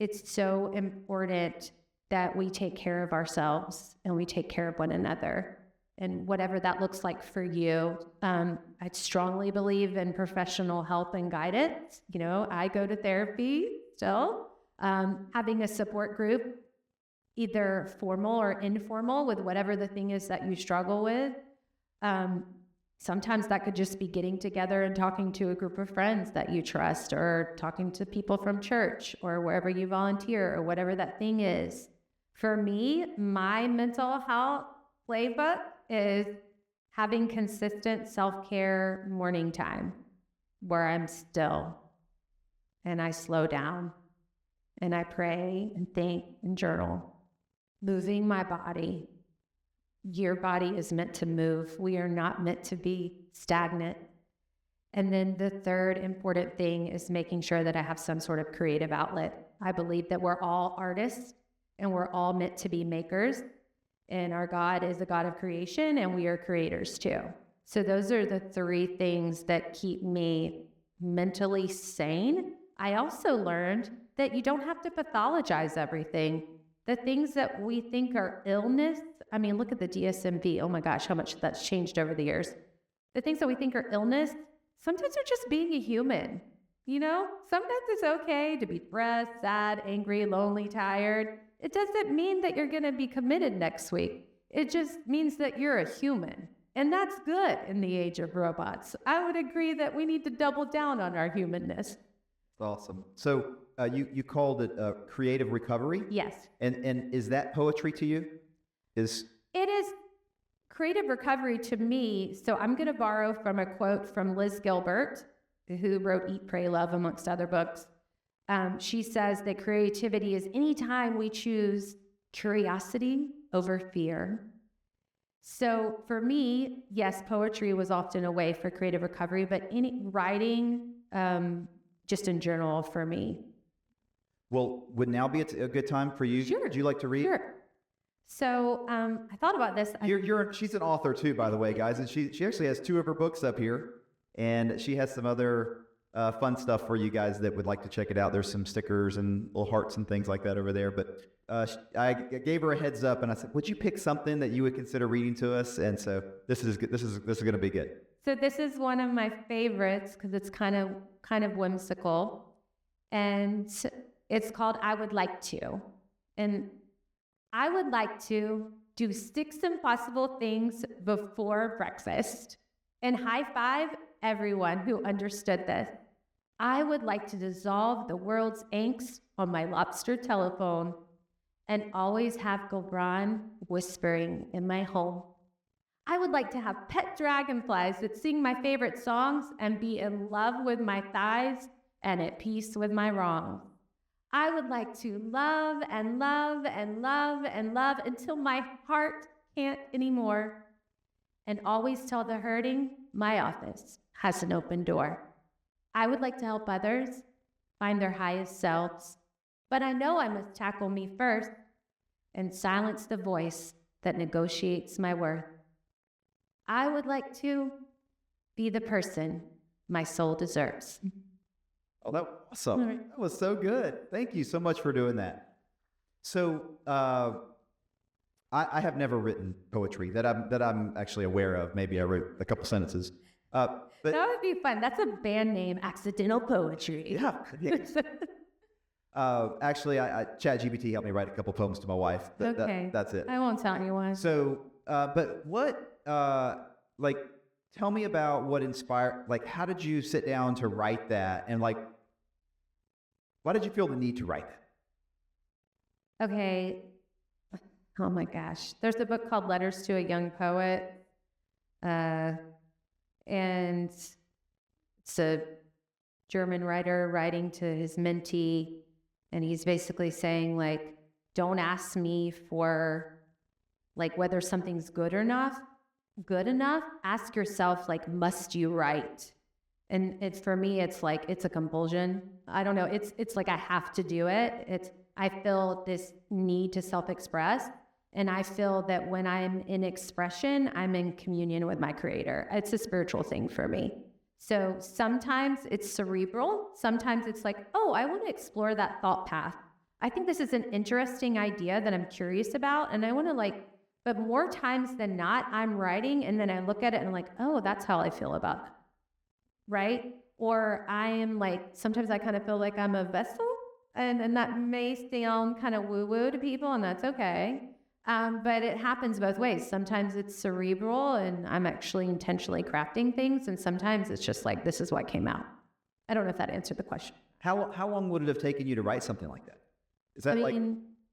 it's so important that we take care of ourselves and we take care of one another. And whatever that looks like for you, I strongly believe in professional help and guidance. You know, I go to therapy still. Having a support group, either formal or informal, with whatever the thing is that you struggle with. Sometimes that could just be getting together and talking to a group of friends that you trust, or talking to people from church or wherever you volunteer, or whatever that thing is. For me, my mental health playbook is having consistent self-care morning time where I'm still and I slow down and I pray and think and journal. Moving my body. Your body is meant to move. We are not meant to be stagnant. And then the third important thing is making sure that I have some sort of creative outlet. I believe that we're all artists and we're all meant to be makers. And our God is a God of creation, and we are creators too. So those are the three things that keep me mentally sane. I also learned that you don't have to pathologize everything. The things that we think are illness, I mean, look at the DSM-V. Oh my gosh, how much that's changed over the years. The things that we think are illness, sometimes are just being a human. You know, sometimes it's okay to be depressed, sad, angry, lonely, tired. It doesn't mean that you're going to be committed next week. It just means that you're a human. And that's good in the age of robots. I would agree that we need to double down on our humanness. Awesome. So you called it creative recovery? Yes. And is that poetry to you? It is creative recovery to me. So I'm going to borrow from a quote from Liz Gilbert, who wrote Eat, Pray, Love, amongst other books. She says that creativity is any time we choose curiosity over fear. So for me, yes, poetry was often a way for creative recovery, but any writing, just in general for me. Well, would now be a good time for you? Sure. Would you like to read? Sure. So I thought about this. She's an author too, by the way, guys, and she actually has 2 of her books up here, and she has some other fun stuff for you guys that would like to check it out. There's some stickers and little hearts and things like that over there. But I gave her a heads up, and I said, "Would you pick something that you would consider reading to us?" And so this is good. This is going to be good. So this is one of my favorites because it's kind of whimsical, and it's called "I Would Like To," and I would like to do 6 impossible things before breakfast and high five everyone who understood this. I would like to dissolve the world's angst on my lobster telephone and always have Gibran whispering in my home. I would like to have pet dragonflies that sing my favorite songs and be in love with my thighs and at peace with my wrongs. I would like to love and love and love and love until my heart can't anymore, and always tell the hurting my office has an open door. I would like to help others find their highest selves, but I know I must tackle me first and silence the voice that negotiates my worth. I would like to be the person my soul deserves. Oh, that was awesome. Right. That was so good. Thank you so much for doing that. So I have never written poetry that I'm actually aware of. Maybe I wrote a couple sentences. But that would be fun. That's a band name, Accidental Poetry. Yeah. Actually, ChatGPT helped me write a couple poems to my wife. Okay. That's it. I won't tell anyone. So, but what, tell me about what inspired, how did you sit down to write that? And why did you feel the need to write that? Okay. Oh my gosh. There's a book called Letters to a Young Poet. And it's a German writer writing to his mentee. And he's basically saying, don't ask me for, whether something's good enough. Ask yourself, must you write? And for me, it's it's a compulsion. I don't know. It's I have to do it. I feel this need to self-express. And I feel that when I'm in expression, I'm in communion with my creator. It's a spiritual thing for me. So sometimes it's cerebral. Sometimes it's oh, I want to explore that thought path. I think this is an interesting idea that I'm curious about. And I want to but more times than not, I'm writing and then I look at it and I'm oh, that's how I feel about it. Right? Or I am sometimes I kind of feel I'm a vessel. And that may sound kind of woo-woo to people, and that's okay. But it happens both ways. Sometimes it's cerebral and I'm actually intentionally crafting things. And sometimes it's just this is what came out. I don't know if that answered the question. How long would it have taken you to write something like that? Is that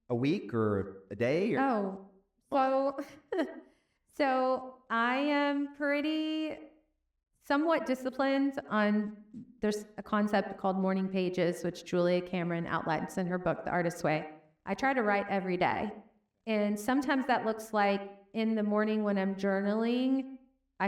a week or a day? Or? Oh, so I am somewhat disciplined there's a concept called morning pages, which Julia Cameron outlines in her book, The Artist's Way. I try to write every day. And sometimes that looks in the morning when I'm journaling, I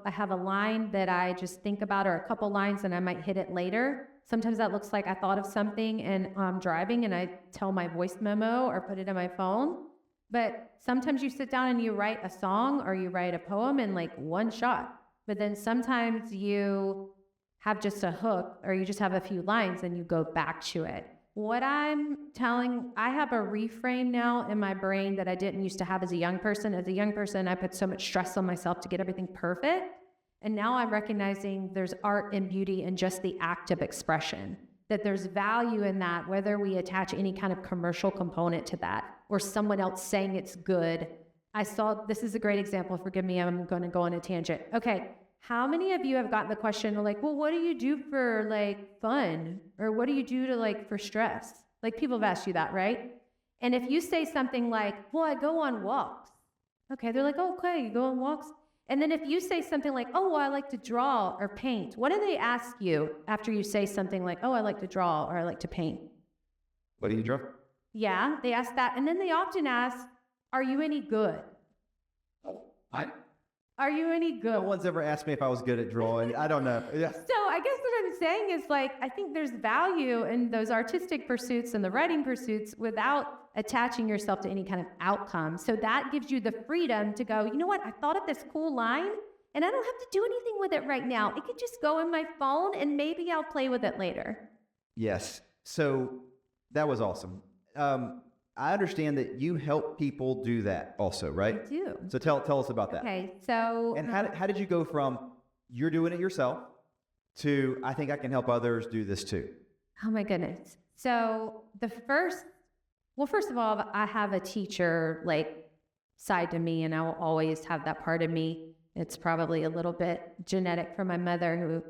have a line that I just think about or a couple lines and I might hit it later. Sometimes that looks like I thought of something and I'm driving and I tell my voice memo or put it in my phone. But sometimes you sit down and you write a song or you write a poem in like one shot. But then sometimes you have just a hook or you just have a few lines and you go back to it. What I'm telling, I have a reframe now in my brain that I didn't used to have as a young person. As a young person, I put so much stress on myself to get everything perfect. And now I'm recognizing there's art and beauty in just the act of expression, that there's value in that, whether we attach any kind of commercial component to that or someone else saying it's good. This is a great example. Forgive me, I'm going to go on a tangent. Okay. How many of you have gotten the question like, well, what do you do for like fun? Or what do you do to like for stress? Like people have asked you that, right? And if you say something like, well, I go on walks. Okay, they're like, oh, okay, you go on walks. And then if you say something like, oh, well, I like to draw or paint, what do they ask you after you say something like, oh, I like to draw or I like to paint? What do you draw? Yeah, they ask that. And then they often ask, are you any good? Are you any good? No one's ever asked me if I was good at drawing. I don't know. Yeah. So I guess what I'm saying is like, I think there's value in those artistic pursuits and the writing pursuits without attaching yourself to any kind of outcome. So that gives you the freedom to go, you know what? I thought of this cool line and I don't have to do anything with it right now. It could just go in my phone and maybe I'll play with it later. Yes. So that was awesome. I understand that you help people do that also, right? I do. So tell us about that. Okay, so... And how did you go from you're doing it yourself to I think I can help others do this too? Oh my goodness. So first of all, I have a teacher like side to me and I will always have that part of me. It's probably a little bit genetic from my mother who...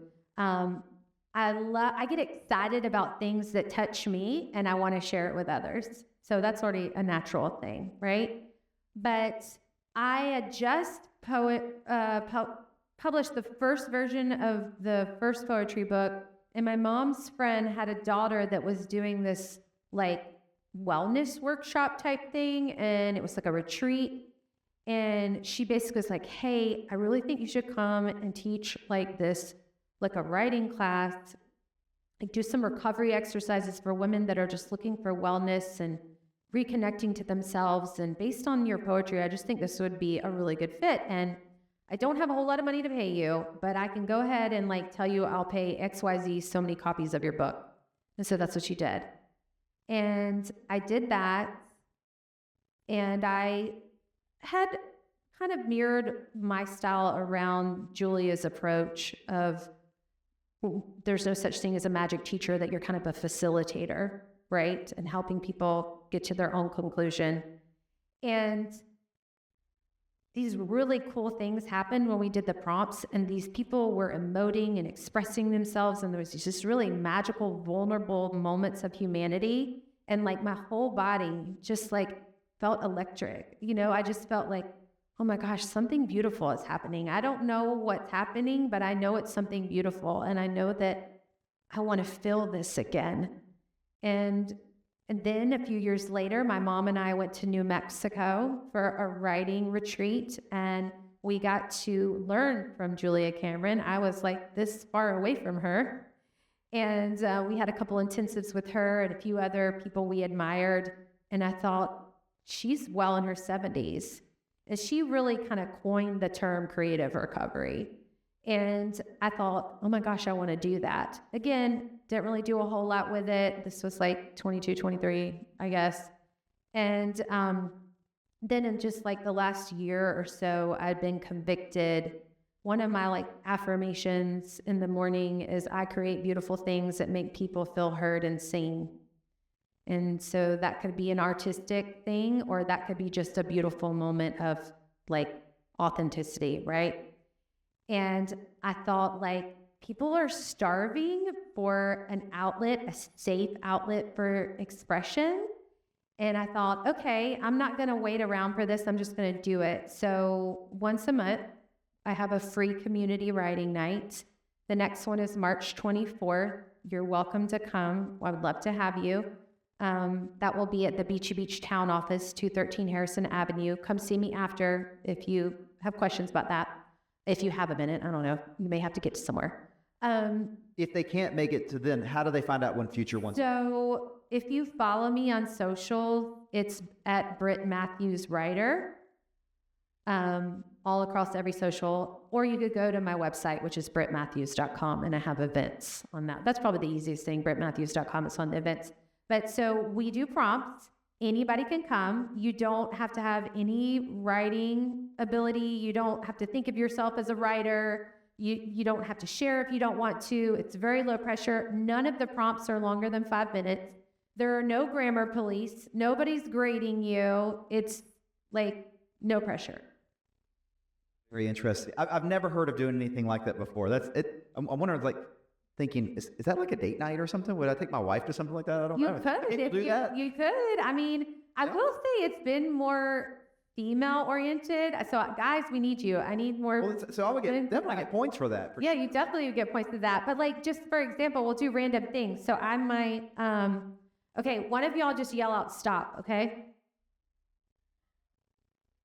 I get excited about things that touch me and I want to share it with others. So that's already a natural thing, right? But I had just published the first version of the first poetry book, and my mom's friend had a daughter that was doing this like wellness workshop type thing, and it was like a retreat. And she basically was like, hey, I really think you should come and teach like this, like a writing class, like do some recovery exercises for women that are just looking for wellness and reconnecting to themselves. And based on your poetry, I just think this would be a really good fit. And I don't have a whole lot of money to pay you, but I can go ahead and like tell you I'll pay XYZ so many copies of your book. And so that's what she did. And I did that. And I had kind of mirrored my style around Julia's approach of there's no such thing as a magic teacher, that you're kind of a facilitator, right? And helping people get to their own conclusion. And these really cool things happened when we did the prompts, and these people were emoting and expressing themselves, and there was these just really magical, vulnerable moments of humanity. And like my whole body just like felt electric. You know, I just felt like, oh my gosh, something beautiful is happening. I don't know what's happening, but I know it's something beautiful. And I know that I want to feel this again. And then a few years later, my mom and I went to New Mexico for a writing retreat, and we got to learn from Julia Cameron. I was like this far away from her. And we had a couple intensives with her and a few other people we admired. And I thought, she's well in her 70s. And she really kind of coined the term creative recovery. And I thought, oh my gosh, I want to do that. Again, didn't really do a whole lot with it. This was like 22, 23, I guess. And then in just like the last year or so, I'd been convicted. One of my like affirmations in the morning is I create beautiful things that make people feel heard and seen. And so that could be an artistic thing, or that could be just a beautiful moment of like authenticity, right? And I thought, like, people are starving for an outlet, a safe outlet for expression. And I thought, okay, I'm not going to wait around for this. I'm just going to do it. So once a month, I have a free community writing night. The next one is March 24th. You're welcome to come. I would love to have you. That will be at the Beachy Beach Town Office, 213 Harrison Avenue. Come see me after if you have questions about that. If you have a minute, I don't know. You may have to get to somewhere. If they can't make it to then, how do they find out when future ones? So if you follow me on social, it's at Britt Matthews Writer, all across every social, or you could go to my website, which is brittmatthews.com, and I have events on that. That's probably the easiest thing, brittmatthews.com. It's on the events. But so we do prompts. Anybody can come. You don't have to have any writing ability. You don't have to think of yourself as a writer. You don't have to share if you don't want to. It's very low pressure. None of the prompts are longer than 5 minutes. There are no grammar police. Nobody's grading you. It's like no pressure. Very interesting. I've never heard of doing anything like that before. That's it. I'm wondering, like, thinking, is that like a date night or something? Would I take my wife to something like that? I don't know. You could. If You could. I mean, I will say it's been more female oriented. So guys, we need you. I need more. Well, so I would definitely get points for that. Yeah, you definitely would get points for that. But like, just for example, we'll do random things. So I might, okay, one of y'all just yell out stop, okay?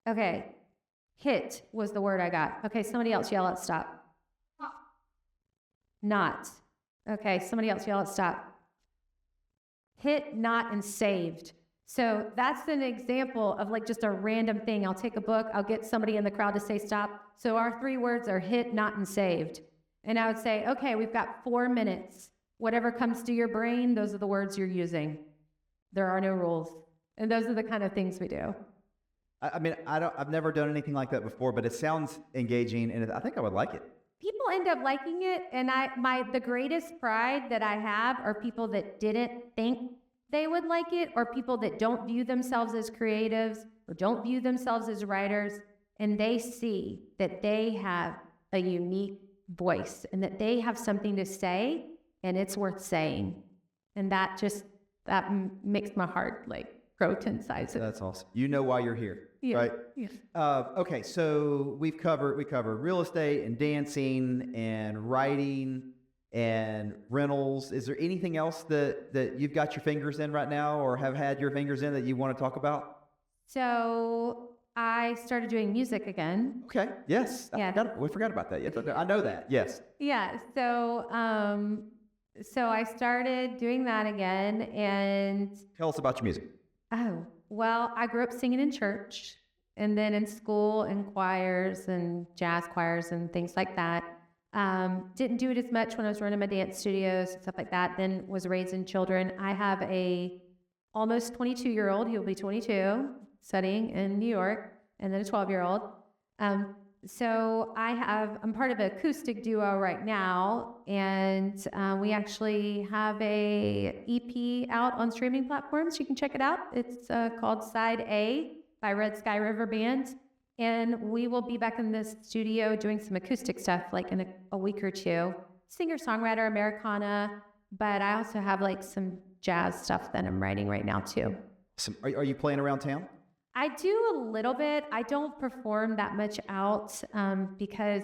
Okay. Hit was the word I got. Okay, somebody else yell out stop. Not. Okay, somebody else yell out stop. Hit, not, and saved. So that's an example of like just a random thing. I'll take a book, I'll get somebody in the crowd to say stop. So our 3 words are hit, not, and saved. And I would say, okay, we've got 4 minutes. Whatever comes to your brain, those are the words you're using. There are no rules. And those are the kind of things we do. I mean, I've never done anything like that before, but it sounds engaging, and I think I would like it. People end up liking it, and the greatest pride that I have are people that didn't think they would like it, or people that don't view themselves as creatives or don't view themselves as writers, and they see that they have a unique voice and that they have something to say, and it's worth saying. And that makes my heart like grow 10 sizes. That's awesome. You know why you're here, yeah. right? Yeah. Okay, so we cover real estate and dancing and writing and rentals. Is there anything else that you've got your fingers in right now or have had your fingers in that you want to talk about? So I started doing music again. Okay, yes. Yeah. We forgot about that. Yes, I know that, yes. Yeah, so I started doing that again, and... Tell us about your music. Oh, well, I grew up singing in church, and then in school in choirs and jazz choirs and things like that. Didn't do it as much when I was running my dance studios and stuff like that, then was raising children. I have a almost 22-year-old, he'll be 22, studying in New York, and then a 12-year-old. So I'm part of an acoustic duo right now, and we actually have a EP out on streaming platforms. You can check it out. It's called Side A by Red Sky River Band, and we will be back in the studio doing some acoustic stuff like in a week or two. Singer-songwriter, Americana, but I also have like some jazz stuff that I'm writing right now too. Are you playing around town? I do a little bit. I don't perform that much out because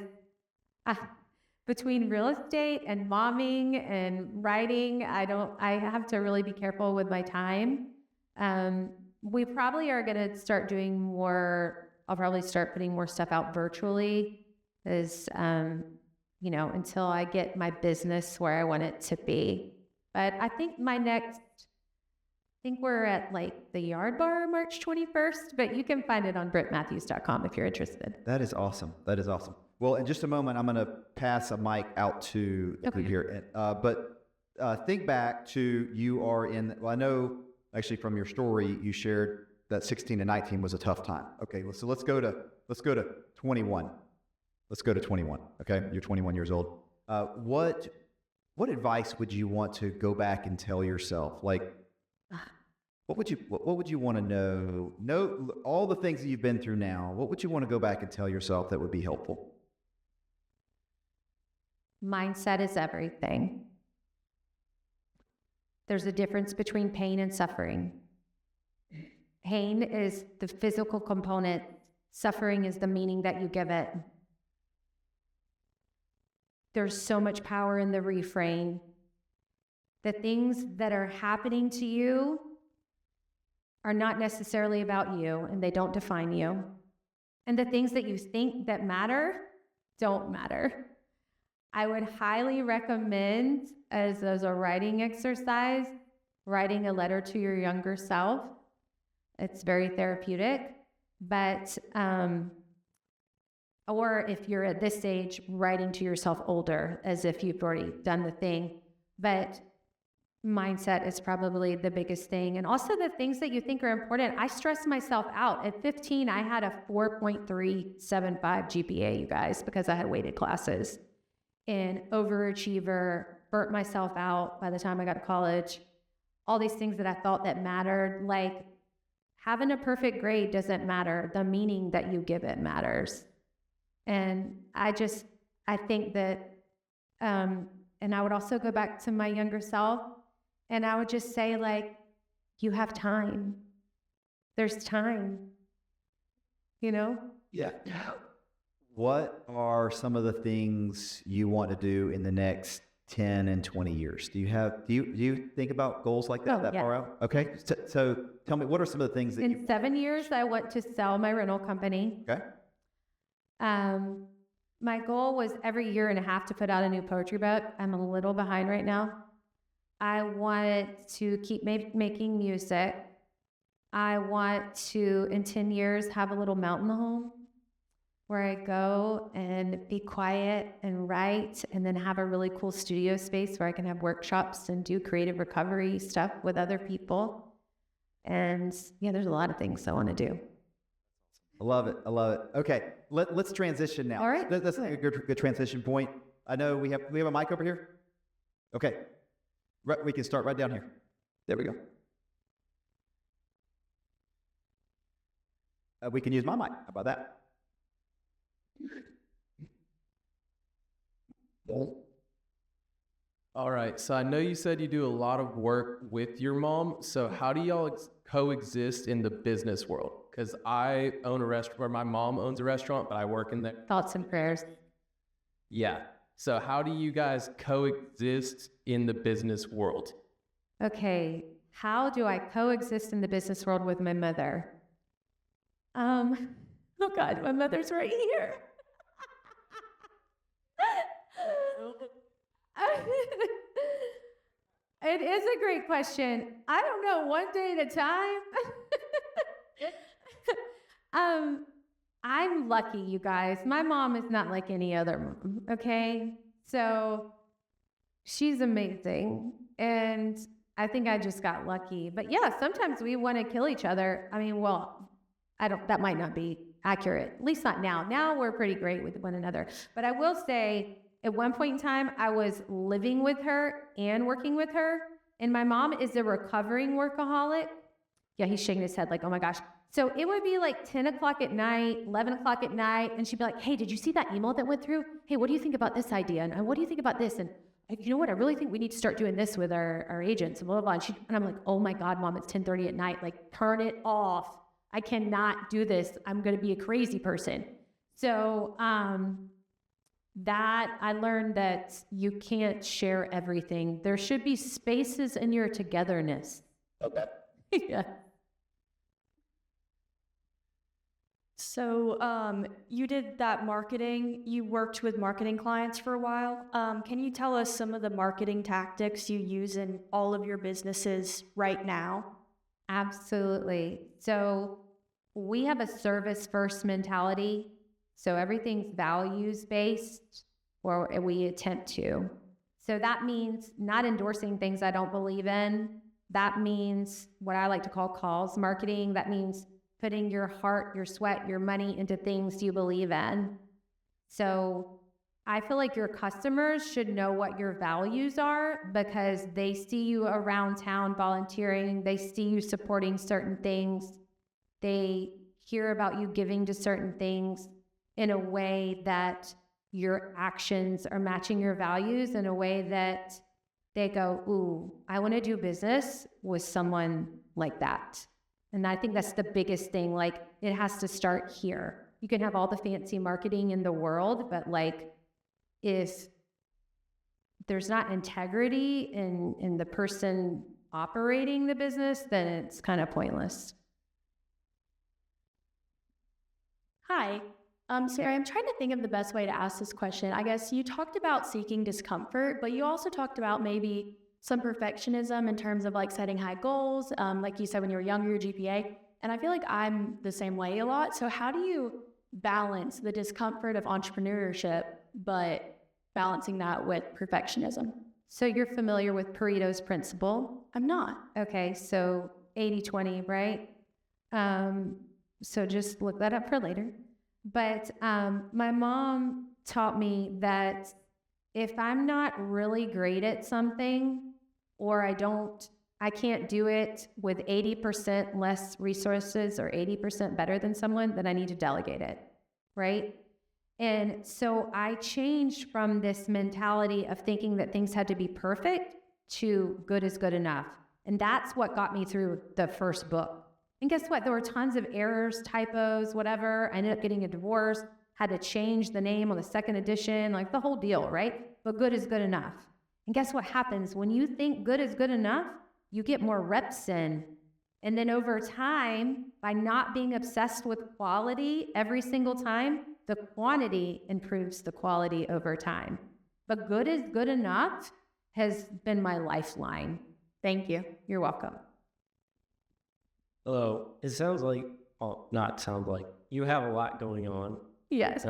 between real estate and momming and writing, I have to really be careful with my time. We probably are going to start doing more. I'll probably start putting more stuff out virtually as, until I get my business where I want it to be. But I think we're at like the Yard Bar March 21st, but you can find it on brittmatthews.com if you're interested. That is awesome. Well, in just a moment, I'm going to pass a mic out to the group here. But think back to I know actually from your story, you shared that 16 to 19 was a tough time. Okay, so let's go to 21. Let's go to 21. Okay, you're 21 years old. What advice would you want to go back and tell yourself? Like, what would you want to know all the things that you've been through now? What would you want to go back and tell yourself that would be helpful? Mindset is everything. There's a difference between pain and suffering. Pain is the physical component. Suffering is the meaning that you give it. There's so much power in the refrain. The things that are happening to you are not necessarily about you, and they don't define you. And the things that you think that matter don't matter. I would highly recommend, as a writing exercise, writing a letter to your younger self. It's very therapeutic, but, or if you're at this stage, writing to yourself older, as if you've already done the thing. But mindset is probably the biggest thing. And also the things that you think are important. I stressed myself out. At 15, I had a 4.375 GPA, you guys, because I had weighted classes. And overachiever, burnt myself out by the time I got to college. All these things that I thought that mattered, like having a perfect grade doesn't matter. The meaning that you give it matters. And I think that, and I would also go back to my younger self, and I would just say, like, you have time. There's time, you know? Yeah. What are some of the things you want to do in the next 10 and 20 years? Do you think about goals like that, far out? Okay. So tell me, what are some of the things that in 7 years, I want to sell my rental company. Okay. My goal was every year and a half to put out a new poetry book. I'm a little behind right now. I want to keep making music. I want to, in 10 years, have a little mountain home where I go and be quiet and write, and then have a really cool studio space where I can have workshops and do creative recovery stuff with other people. And yeah, there's a lot of things I want to do. I love it. Okay, let's transition now. All right. That's a good transition point. I know we have a mic over here. Okay, right, we can start right down here. There we go. We can use my mic. How about that? All right, so I know you said you do a lot of work with your mom. So how do y'all coexist in the business world? Because I own a restaurant, or my mom owns a restaurant, but I work in there. Thoughts and prayers. Yeah. So how do you guys coexist in the business world? Okay, how do I coexist in the business world with my mother? Oh God, my mother's right here. It is a great question. I don't know, one day at a time. I'm lucky, you guys. My mom is not like any other mom, okay? So she's amazing. And I think I just got lucky. But yeah, sometimes we want to kill each other. I mean, well, that might not be accurate, at least not now. Now we're pretty great with one another. But I will say, at one point in time, I was living with her and working with her. And my mom is a recovering workaholic. Yeah, he's shaking his head like, oh my gosh. So it would be like 10 o'clock at night, 11 o'clock at night. And she'd be like, hey, did you see that email that went through? Hey, what do you think about this idea? And what do you think about this? And you know what? I really think we need to start doing this with our agents and blah, blah, blah. And I'm like, oh my God, Mom, it's 10:30 at night. Like, turn it off. I cannot do this. I'm going to be a crazy person. So, that I learned that you can't share everything. There should be spaces in your togetherness. Okay. Yeah. So you did that marketing. You worked with marketing clients for a while. Can you tell us some of the marketing tactics you use in all of your businesses right now? Absolutely. So we have a service first mentality. So everything's values based, or we attempt to. So that means not endorsing things I don't believe in. That means what I like to call cause marketing. That means putting your heart, your sweat, your money into things you believe in. So I feel like your customers should know what your values are because they see you around town volunteering. They see you supporting certain things. They hear about you giving to certain things in a way that your actions are matching your values, in a way that they go, ooh, I want to do business with someone like that. And I think that's the biggest thing. Like, it has to start here. You can have all the fancy marketing in the world, but like, if there's not integrity in the person operating the business, then it's kind of pointless. Hi. Sarah, I'm trying to think of the best way to ask this question. I guess you talked about seeking discomfort, but you also talked about maybe some perfectionism in terms of like setting high goals. Like you said, when you were younger, your GPA. And I feel like I'm the same way a lot. So how do you balance the discomfort of entrepreneurship, but balancing that with perfectionism? So you're familiar with Pareto's principle? I'm not. Okay, so 80-20, right? So just look that up for later. But my mom taught me that if I'm not really great at something, or I can't do it with 80% less resources or 80% better than someone, then I need to delegate it, right? And so I changed from this mentality of thinking that things had to be perfect to good is good enough. And that's what got me through the first book. And guess what? There were tons of errors, typos, whatever. I ended up getting a divorce, had to change the name on the second edition, like the whole deal, right? But good is good enough. And guess what happens? When you think good is good enough, you get more reps in. And then over time, by not being obsessed with quality every single time, the quantity improves the quality over time. But good is good enough has been my lifeline. Thank you. You're welcome. Hello. It sounds like, well, not sounds like, you have a lot going on. Yes.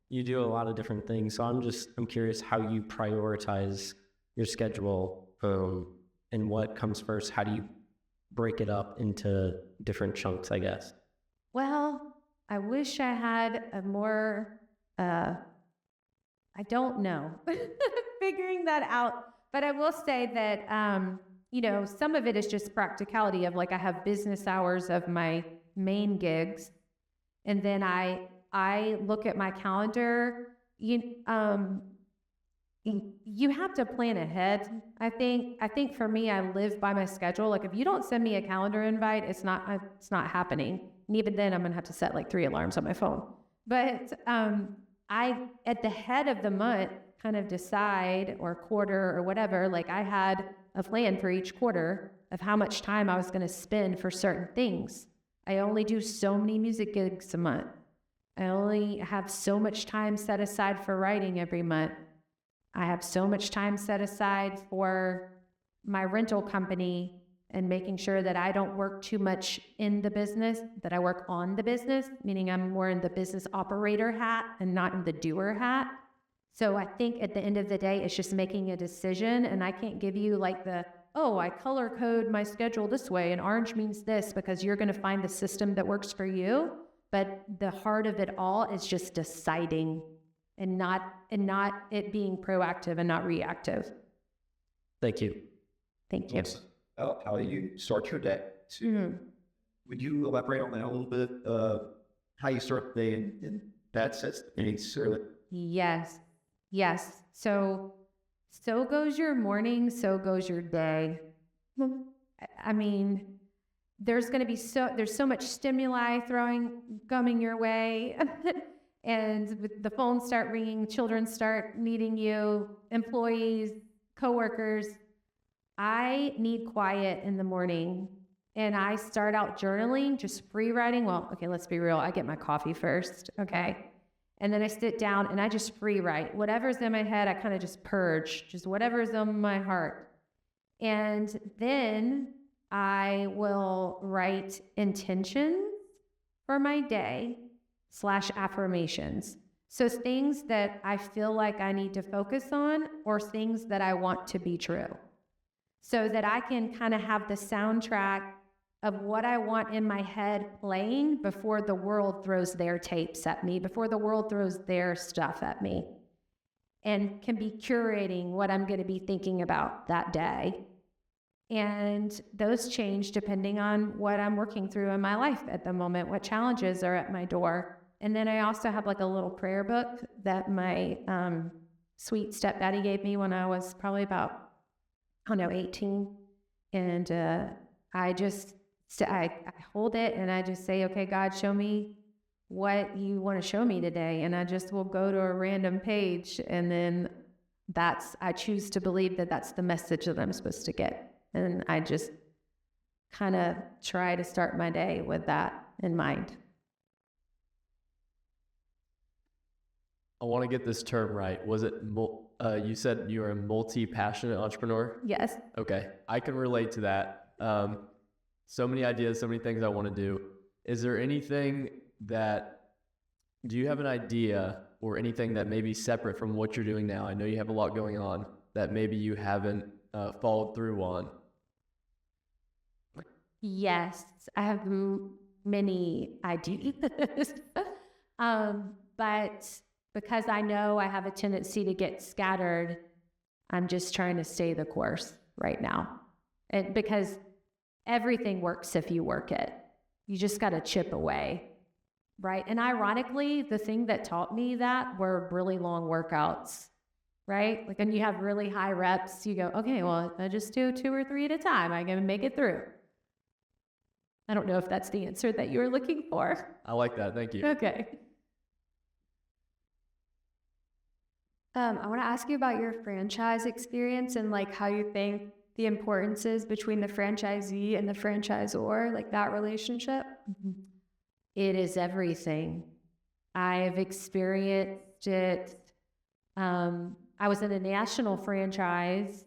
You do a lot of different things. So I'm curious how you prioritize your schedule, and what comes first. How do you break it up into different chunks, I guess? Well, I wish I had a more, I don't know, figuring that out. But I will say that, some of it is just practicality of like I have business hours of my main gigs. And then I look at my calendar. You have to plan ahead. I think for me, I live by my schedule. Like if you don't send me a calendar invite, it's not happening. And even then I'm going to have to set like 3 alarms on my phone. But I, at the head of the month, kind of decide, or quarter or whatever, like I had a plan for each quarter of how much time I was going to spend for certain things. I only do so many music gigs a month. I only have so much time set aside for writing every month. I have so much time set aside for my rental company and making sure that I don't work too much in the business, that I work on the business, meaning I'm more in the business operator hat and not in the doer hat. So I think at the end of the day, it's just making a decision, and I can't give you like I color code my schedule this way and orange means this, because you're going to find the system that works for you. But the heart of it all is just deciding and not it being proactive and not reactive. Thank you. Thank you. How you start your day. Would you elaborate on that a little bit? How you start the day in that sense? Yes. So goes your morning, so goes your day. I mean, there's so much stimuli coming your way. And the phones start ringing, children start needing you, employees, coworkers. I need quiet in the morning, and I start out journaling, just free writing. Well, okay, let's be real. I get my coffee first, okay? And then I sit down and I just free write. Whatever's in my head, I kind of just purge, just whatever's on my heart. And then I will write intentions for my day / affirmations. So things that I feel like I need to focus on, or things that I want to be true, so that I can kind of have the soundtrack of what I want in my head playing before the world throws their tapes at me, before the world throws their stuff at me, and can be curating what I'm going to be thinking about that day. And those change depending on what I'm working through in my life at the moment, what challenges are at my door. And then I also have like a little prayer book that my sweet stepdaddy gave me when I was probably about, 18. And I hold it and I just say, okay, God, show me what you want to show me today. And I just will go to a random page, and then I choose to believe that that's the message that I'm supposed to get. And I just kind of try to start my day with that in mind. I want to get this term right. Was it, you said you were a multi-passionate entrepreneur? Yes. Okay. I can relate to that. So many ideas, so many things I want to do. Is there anything do you have an idea or anything that may be separate from what you're doing now? I know you have a lot going on that maybe you haven't followed through on. Yes, I have many ideas. But because I know I have a tendency to get scattered, I'm just trying to stay the course right now. And because everything works if you work it. You just got to chip away, right? And ironically, the thing that taught me that were really long workouts, right? Like when you have really high reps, you go, okay, well, if I just do 2 or 3 at a time, I can make it through. I don't know if that's the answer that you were looking for. I like that. Thank you. Okay. I want to ask you about your franchise experience and like how you think the importance is between the franchisee and the franchisor, like that relationship. It is everything. I've experienced it. I was in a national franchise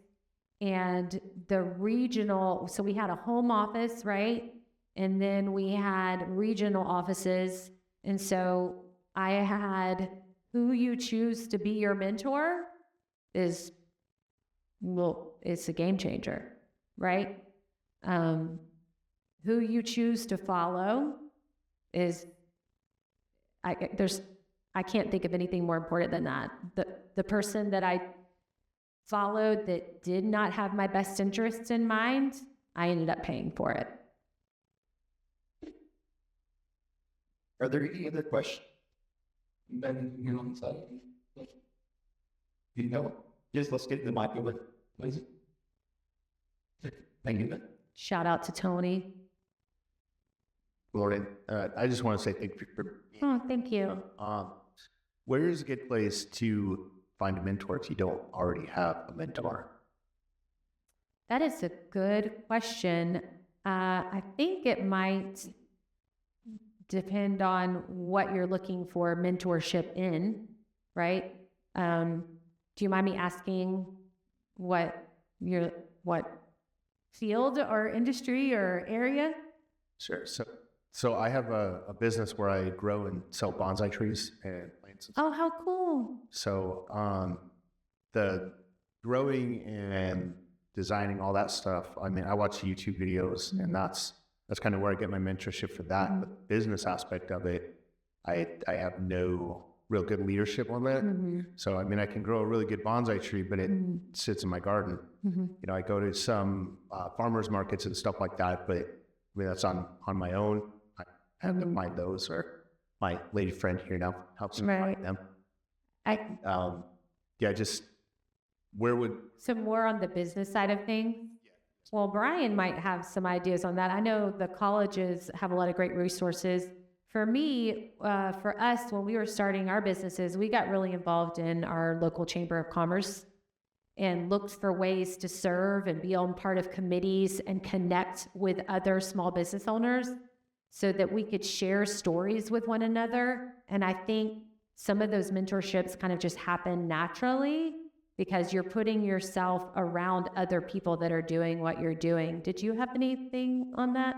and the regional, so we had a home office, right? And then we had regional offices. And so I had who you choose to be your mentor is, well, it's a game changer, right? Who you choose to follow is, I can't think of anything more important than that. The person that I followed that did not have my best interests in mind, I ended up paying for it. Are there any other questions? You know, just let's get the mic over, please. Thank you. Shout out to Tony. Lauren, I just want to say thank you for Oh, thank you. where is a good place to find a mentor if you don't already have a mentor? That is a good question. I think it might depend on what you're looking for mentorship in, right? Do you mind me asking what field or industry or area? Sure. So I have a business where I grow and sell bonsai trees and plants. Oh, how cool. So the growing and designing all that stuff, I mean, I watch YouTube videos and that's kind of where I get my mentorship for that. Mm-hmm. But the business aspect of it, I have no real good leadership on that. Mm-hmm. So, I mean, I can grow a really good bonsai tree, but it Mm-hmm. sits in my garden. Mm-hmm. You know, I go to some farmers markets and stuff like that, but I mean, that's on my own. I have to find those, or my lady friend here now helps me Right. find them. I Just where would So more on the business side of things? Well, Brian might have some ideas on that. I know the colleges have a lot of great resources. For me, for us, when we were starting our businesses, we got really involved in our local chamber of commerce and looked for ways to serve and be on part of committees and connect with other small business owners so that we could share stories with one another. And I think some of those mentorships kind of just happen naturally because you're putting yourself around other people that are doing what you're doing. Did you have anything on that?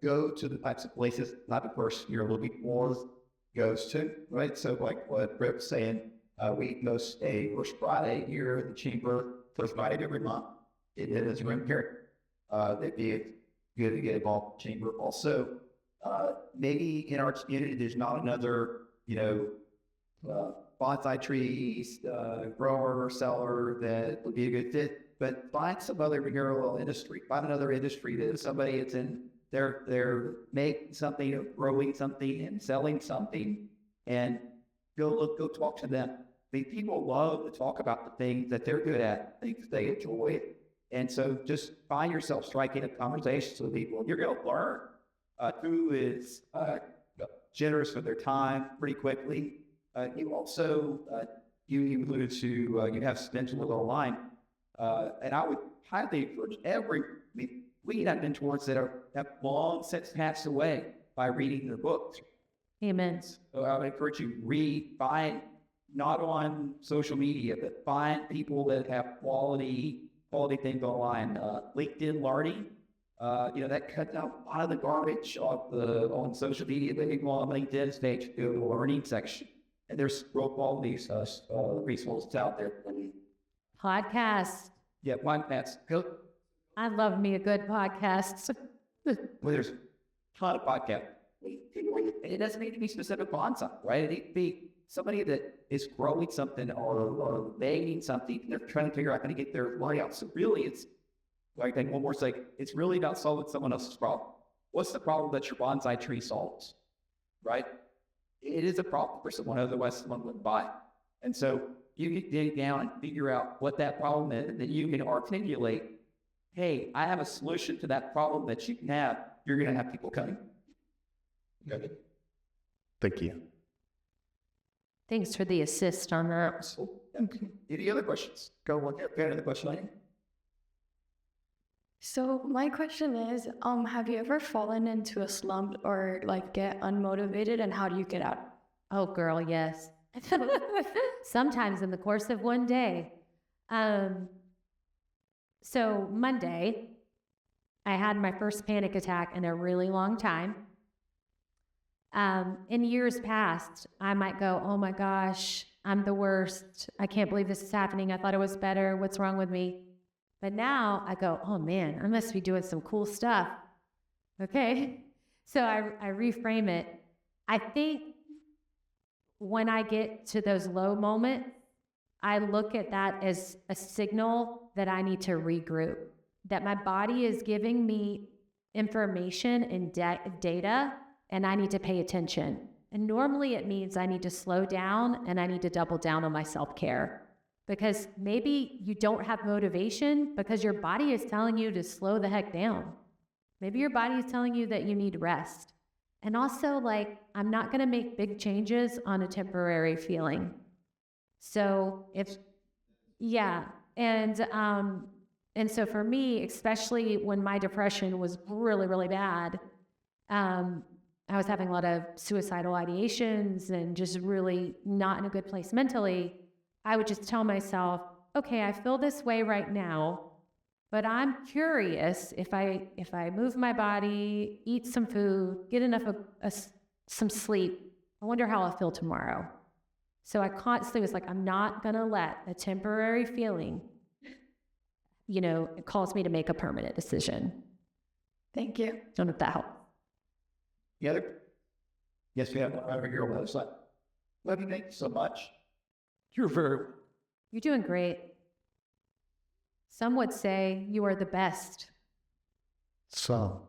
Go to the types of places not the person you're looking for goes to, right? So like what Britt was saying, we host a first Friday here at the chamber, first Friday of every month. It is room here. That'd be good to get involved in the chamber. Also, maybe in our community, there's not another, bonsai trees, grower or seller that would be a good fit, but find some other parallel industry. Find another industry that is somebody that's in they're making something, or growing something and selling something, and go talk to them. I mean, people love to talk about the things that they're good at, things they enjoy. And so just find yourself striking up conversations with people. You're going to learn who is generous with their time pretty quickly. You also, you alluded to, you have mentors online. And I would highly encourage we have mentors that have long since passed away by reading their books. Amen. So I would encourage you, read, find not on social media, but find people that have quality things online. LinkedIn Learning, that cuts out a lot of the garbage on social media. They go on LinkedIn's page, go to the learning section, and there's real quality resources out there. Podcast. Yeah, podcasts. I love me a good podcast. Well, there's a ton of podcasts. It doesn't need to be specific on something, right? It needs to be somebody that is growing something or making something. They're trying to figure out how to get their money out. So really, it's like one more thing. It's really about solving someone else's problem. What's the problem that your bonsai tree solves, right? It is a problem for someone, otherwise someone wouldn't buy it. And so you can dig down and figure out what that problem is, and then you can articulate, hey, I have a solution to that problem that you can have. You're going to have people coming. Okay. Thank you. Thanks for the assist on that. So, any other questions? Go on. Another question, Lane. So my question is, have you ever fallen into a slump or like get unmotivated, and how do you get out? Oh, girl, yes. Sometimes in the course of one day. So Monday, I had my first panic attack in a really long time. In years past, I might go, oh my gosh, I'm the worst. I can't believe this is happening. I thought it was better. What's wrong with me? But now I go, oh man, I must be doing some cool stuff. Okay. So I reframe it. I think when I get to those low moments, I look at that as a signal that I need to regroup, that my body is giving me information and data, and I need to pay attention. And normally it means I need to slow down and I need to double down on my self-care, because maybe you don't have motivation because your body is telling you to slow the heck down. Maybe your body is telling you that you need rest. And also, like, I'm not going to make big changes on a temporary feeling. So and so for me, especially when my depression was really, really bad, I was having a lot of suicidal ideations and just really not in a good place mentally. I would just tell myself, okay, I feel this way right now, but I'm curious if I move my body, eat some food, get enough of some sleep, I wonder how I'll feel tomorrow. So I constantly was like, I'm not going to let a temporary feeling, it cause me to make a permanent decision. Thank you. Don't know if that helps. The other? Yes, we have one over here on the other side. Love you, thank you so much. You're doing great. Some would say you are the best. So,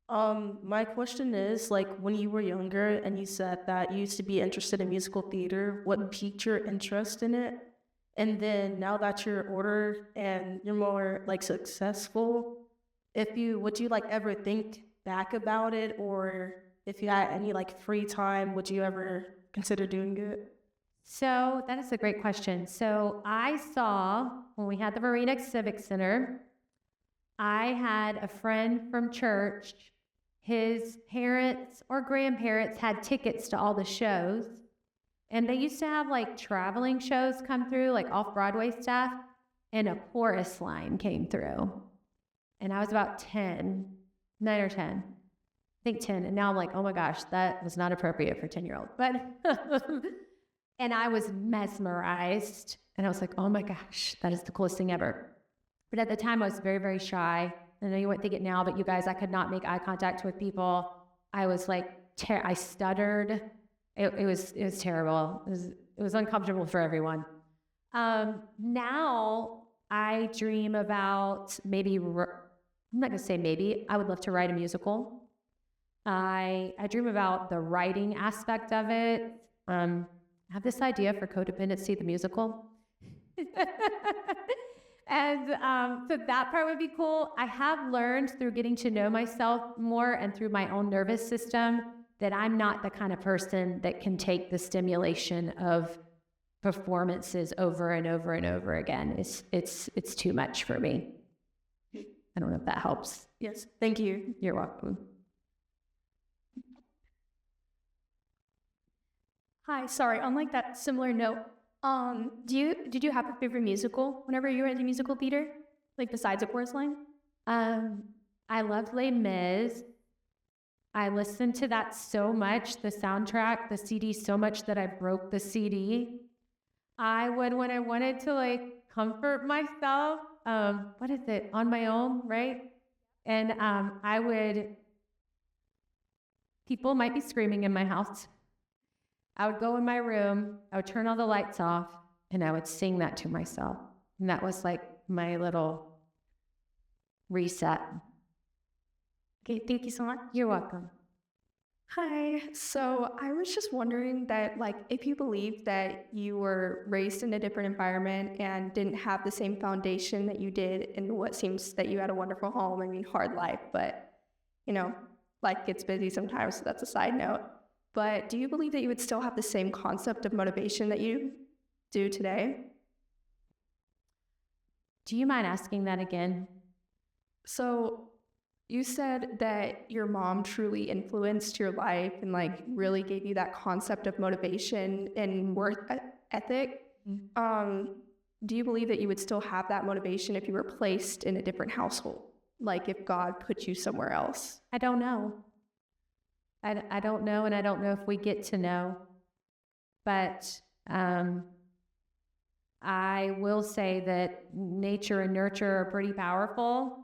my question is, like, when you were younger and you said that you used to be interested in musical theater, what piqued your interest in it? And then now that you're older and you're more like successful, would you like ever think back about it, or if you had any like free time, would you ever consider doing it? So that is a great question. So I saw when we had the Marina Civic Center, I had a friend from church. His parents or grandparents had tickets to all the shows. And they used to have like traveling shows come through, like off-Broadway stuff. And a chorus line came through. And I was about 9 or 10. I think 10. And now I'm like, oh my gosh, that was not appropriate for 10-year-olds. But, and I was mesmerized. And I was like, oh my gosh, that is the coolest thing ever. But at the time I was very, very shy. I know you wouldn't think it now, but you guys, I could not make eye contact with people. I was like, I stuttered. It was terrible. It was uncomfortable for everyone. Now I dream about I'm not going to say maybe, I would love to write a musical. I dream about the writing aspect of it. I have this idea for Codependency, the musical. And so that part would be cool. I have learned through getting to know myself more and through my own nervous system that I'm not the kind of person that can take the stimulation of performances over and over and over again. It's too much for me. I don't know if that helps. Yes, thank you. You're welcome. Hi, sorry, on like that similar note, did you have a favorite musical whenever you were in the musical theater? Like besides A Chorus Line? I loved Les Mis. I listened to that so much, the soundtrack, the CD, so much that I broke the CD. I would, when I wanted to like comfort myself, what is it, On My Own, right? And people might be screaming in my house. I would go in my room, I would turn all the lights off, and I would sing that to myself. And that was like my little reset. Okay, thank you so much. You're welcome. Hi. So I was just wondering that, like, if you believe that you were raised in a different environment and didn't have the same foundation that you did in what seems that you had a wonderful home, I mean, hard life, but, you know, life gets busy sometimes, so that's a side note. But do you believe that you would still have the same concept of motivation that you do today? Do you mind asking that again? So you said that your mom truly influenced your life and like really gave you that concept of motivation and work ethic. Do you believe that you would still have that motivation if you were placed in a different household? Like if God put you somewhere else? I don't know. I don't know, and I don't know if we get to know. But I will say that nature and nurture are pretty powerful.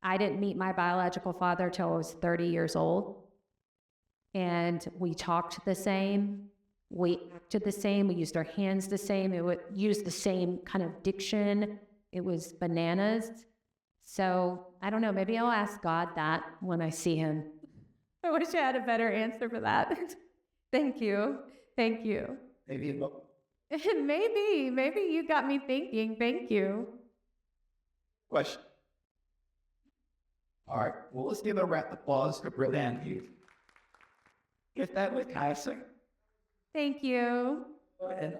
I didn't meet my biological father till I was 30 years old. And we talked the same. We acted the same. We used our hands the same. It would use the same kind of diction. It was bananas. So I don't know. Maybe I'll ask God that when I see him. I wish I had a better answer for that. Thank you. Thank you. Maybe Maybe you got me thinking. Thank you. question. All right. Well, let's give a round of applause to Britt Matthews. If that was nice. Thank you. And